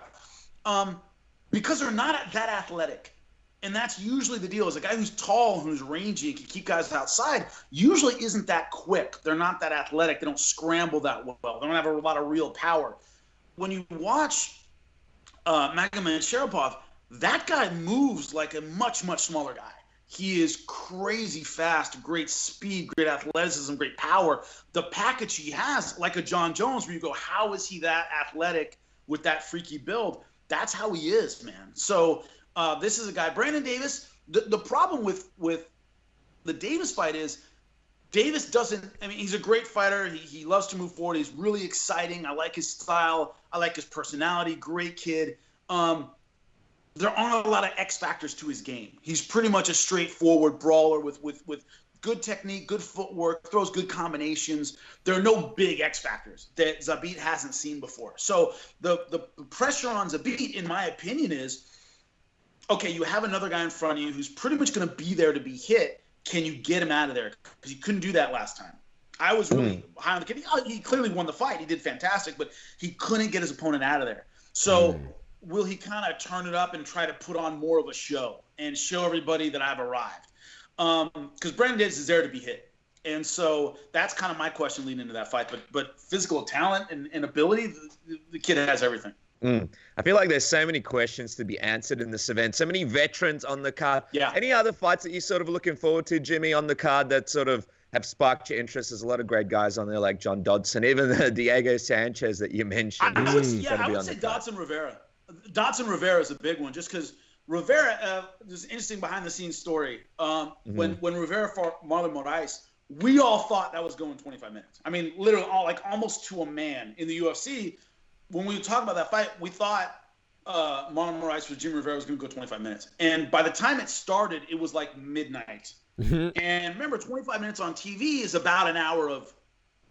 Because they're not that athletic. And that's usually the deal, is a guy who's tall, who's rangy, and can keep guys outside, usually isn't that quick. They're not that athletic. They don't scramble that well. They don't have a lot of real power. When you watch Magomedsharipov, that guy moves like a much, much smaller guy. He is crazy fast, great speed, great athleticism, great power. The package he has, like a Jon Jones, where you go, how is he that athletic with that freaky build? That's how he is, man. So this is a guy, Brandon Davis. The problem with the Davis fight is Davis doesn't, he's a great fighter. He loves to move forward. He's really exciting. I like his style. I like his personality. Great kid. There aren't a lot of X factors to his game. He's pretty much a straightforward brawler with good technique, good footwork, throws good combinations. There are no big X factors that Zabit hasn't seen before. So the pressure on Zabit, in my opinion, is, okay, you have another guy in front of you who's pretty much going to be there to be hit. Can you get him out of there? Because you couldn't do that last time. I was really high on the kid. He clearly won the fight. He did fantastic, but he couldn't get his opponent out of there. So will he kind of turn it up and try to put on more of a show and show everybody that I've arrived? Because Brandon Davis is there to be hit. And so that's kind of my question leading into that fight. But physical talent and ability, the kid has everything. I feel like there's so many questions to be answered in this event. So many veterans on the card. Yeah. Any other fights that you're sort of looking forward to, Jimmy, on the card that sort of have sparked your interest? There's a lot of great guys on there like John Dodson, even the Diego Sanchez that you mentioned. I would say Dodson Rivera. Dodson Rivera is a big one just because Rivera, there's an interesting behind-the-scenes story. When Rivera fought Marlon Moraes, we all thought that was going 25 minutes. I mean, literally almost to a man in the UFC. When we were talking about that fight, we thought Marlon Moraes with Jimmy Rivera was going to go 25 minutes. And by the time it started, it was like midnight. And remember, 25 minutes on TV is about an hour of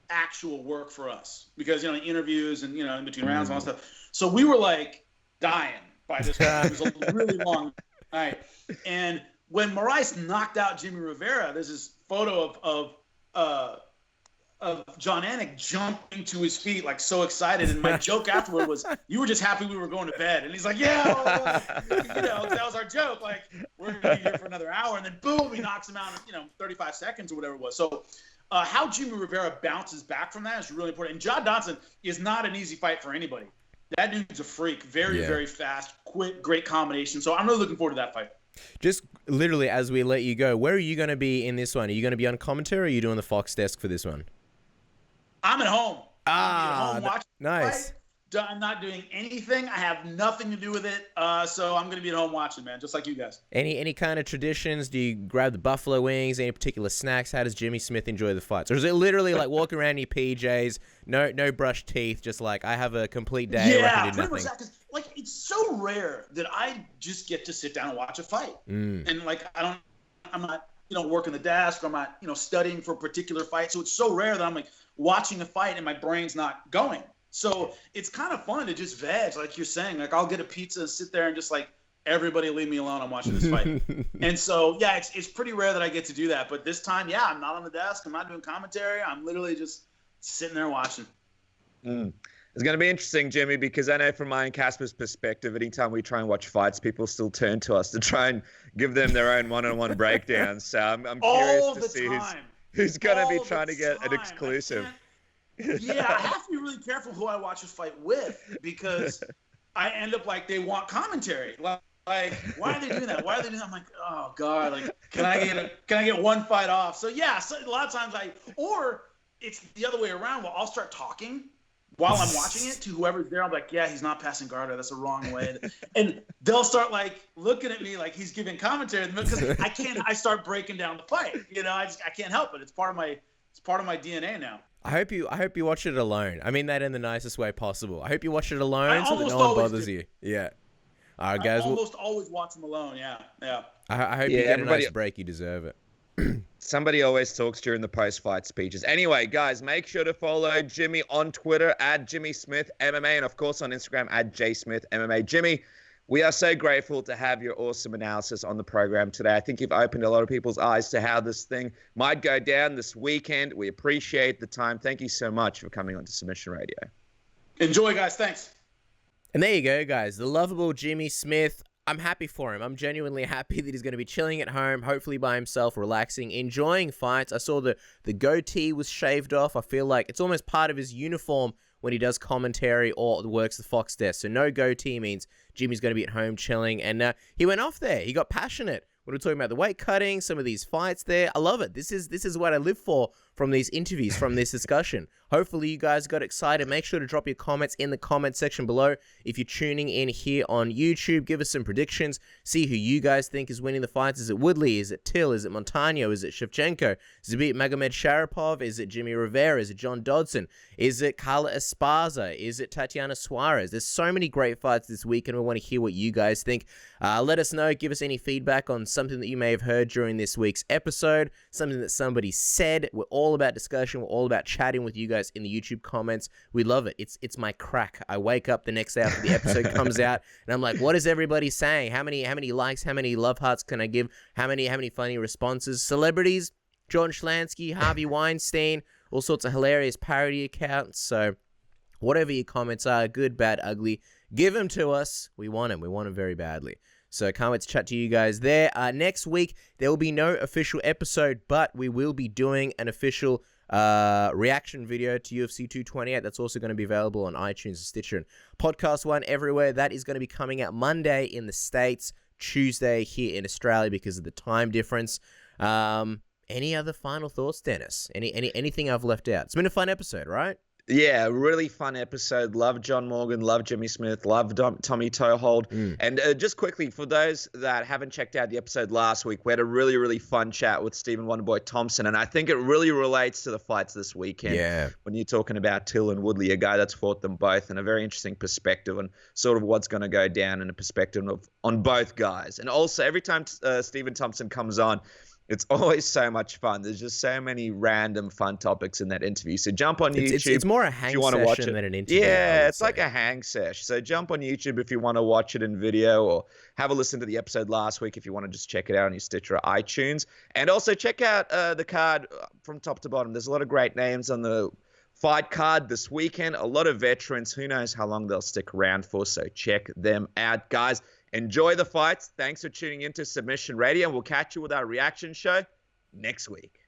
actual work for us because, interviews and, in between rounds and all that stuff. So we were like dying by this point. It was a really long night. And when Moraes knocked out Jimmy Rivera, there's this photo of John Anik jumping to his feet, like so excited. And my joke afterward was, you were just happy we were going to bed. And he's like, yeah, that was our joke. Like, we're going to be here for another hour. And then boom, he knocks him out in, 35 seconds or whatever it was. So how Jimmy Rivera bounces back from that is really important. And John Dodson is not an easy fight for anybody. That dude's a freak. Very, very fast, quick, great combination. So I'm really looking forward to that fight. Just literally as we let you go, where are you going to be in this one? Are you going to be on commentary or are you doing the Fox desk for this one? I'm at home. Nice. I'm not doing anything. I have nothing to do with it. So I'm going to be at home watching, man, just like you guys. Any kind of traditions? Do you grab the buffalo wings? Any particular snacks? How does Jimmy Smith enjoy the fights? Or is it literally like walking around in your PJs, no brushed teeth, just like I have a complete day where I can do nothing? Much that, like it's so rare that I just get to sit down and watch a fight. And like I'm not working the desk, or I'm not studying for a particular fight. So it's so rare that I'm like watching a fight and my brain's not going. So it's kind of fun to just veg, like you're saying. Like I'll get a pizza, sit there, and just like everybody leave me alone. I'm watching this fight. And so yeah, it's pretty rare that I get to do that. But this time, yeah, I'm not on the desk. I'm not doing commentary. I'm literally just sitting there watching. It's going to be interesting, Jimmy, because I know from my and Casper's perspective, anytime we try and watch fights, people still turn to us to try and give them their own one-on-one breakdowns. So I'm curious to see who's going to be trying to get an exclusive. Yeah, I have to be really careful who I watch a fight with because I end up like they want commentary. Like why are they doing that? Why are they doing that? I'm like, oh God, like can I get one fight off? So yeah, so a lot of times or it's the other way around. Well, I'll start talking while I'm watching it to whoever's there. I'm like, yeah, he's not passing guard. That's the wrong way. And they'll start like looking at me like he's giving commentary because I start breaking down the fight. I can't help it. It's part of my It's part of my DNA now. I hope you watch it alone. I mean that in the nicest way possible. I hope you watch it alone so that no one always bothers do. you. Yeah. All right, guys. I almost always watch them alone. Yeah. I hope you get a nice break. You deserve it. Somebody always talks during the post-fight speeches. Anyway, guys, make sure to follow Jimmy on Twitter at Jimmy Smith MMA, and of course on Instagram at JSmithMMA. Jimmy, we are so grateful to have your awesome analysis on the program today. I think you've opened a lot of people's eyes to how this thing might go down this weekend. We appreciate the time. Thank you so much for coming on to Submission Radio. Enjoy, guys. Thanks. And there you go, guys. The lovable Jimmy Smith. I'm happy for him. I'm genuinely happy that he's going to be chilling at home, hopefully by himself, relaxing, enjoying fights. I saw the goatee was shaved off. I feel like it's almost part of his uniform when he does commentary or works the Fox desk. So no goatee means Jimmy's going to be at home chilling. And he went off there. He got passionate. We're talking about the weight cutting, some of these fights there. I love it. This is what I live for from these interviews, from this discussion. Hopefully you guys got excited. Make sure to drop your comments in the comment section below. If you're tuning in here on YouTube, give us some predictions. See who you guys think is winning the fights. Is it Woodley? Is it Till? Is it Montano? Is it Shevchenko? Zabit Magomedsharipov? Is it Jimmy Rivera? Is it John Dodson? Is it Carla Esparza? Is it Tatiana Suarez? There's so many great fights this week, and we want to hear what you guys think. Let us know. Give us any feedback on something that you may have heard during this week's episode, something that somebody said. We're all about discussion. We're all about chatting with you guys in the YouTube comments. We love it. It's my crack. I wake up the next day after the episode comes out, and I'm like, what is everybody saying? How many likes? How many love hearts can I give? How many funny responses? Celebrities, John Schlansky, Harvey Weinstein, all sorts of hilarious parody accounts. So whatever your comments are, good, bad, ugly, give them to us. We want them. We want them very badly. So can't wait to chat to you guys there. Next week, there will be no official episode, but we will be doing an official reaction video to UFC 228. That's also going to be available on iTunes, Stitcher, and Podcast One, everywhere. That is going to be coming out Monday in the States, Tuesday here in Australia because of the time difference. Any other final thoughts, Dennis? Anything I've left out? It's been a fun episode, right? Yeah, really fun episode. Love John Morgan, love Jimmy Smith, love Tommy Toehold. And just quickly, for those that haven't checked out the episode last week, we had a really, really fun chat with Stephen Wonderboy Thompson, and I think it really relates to the fights this weekend. Yeah. When you're talking about Till and Woodley, a guy that's fought them both, and a very interesting perspective on sort of what's going to go down and a perspective on both guys. And also, every time Stephen Thompson comes on, it's always so much fun. There's just so many random fun topics in that interview. So jump on YouTube. It's more a hang session than an interview. Yeah, it's like a hang sesh. So jump on YouTube if you want to watch it in video, or have a listen to the episode last week if you want to just check it out on your Stitcher or iTunes. And also check out the card from top to bottom. There's a lot of great names on the fight card this weekend. A lot of veterans. Who knows how long they'll stick around for. So check them out, guys. Enjoy the fights. Thanks for tuning into Submission Radio, and we'll catch you with our reaction show next week.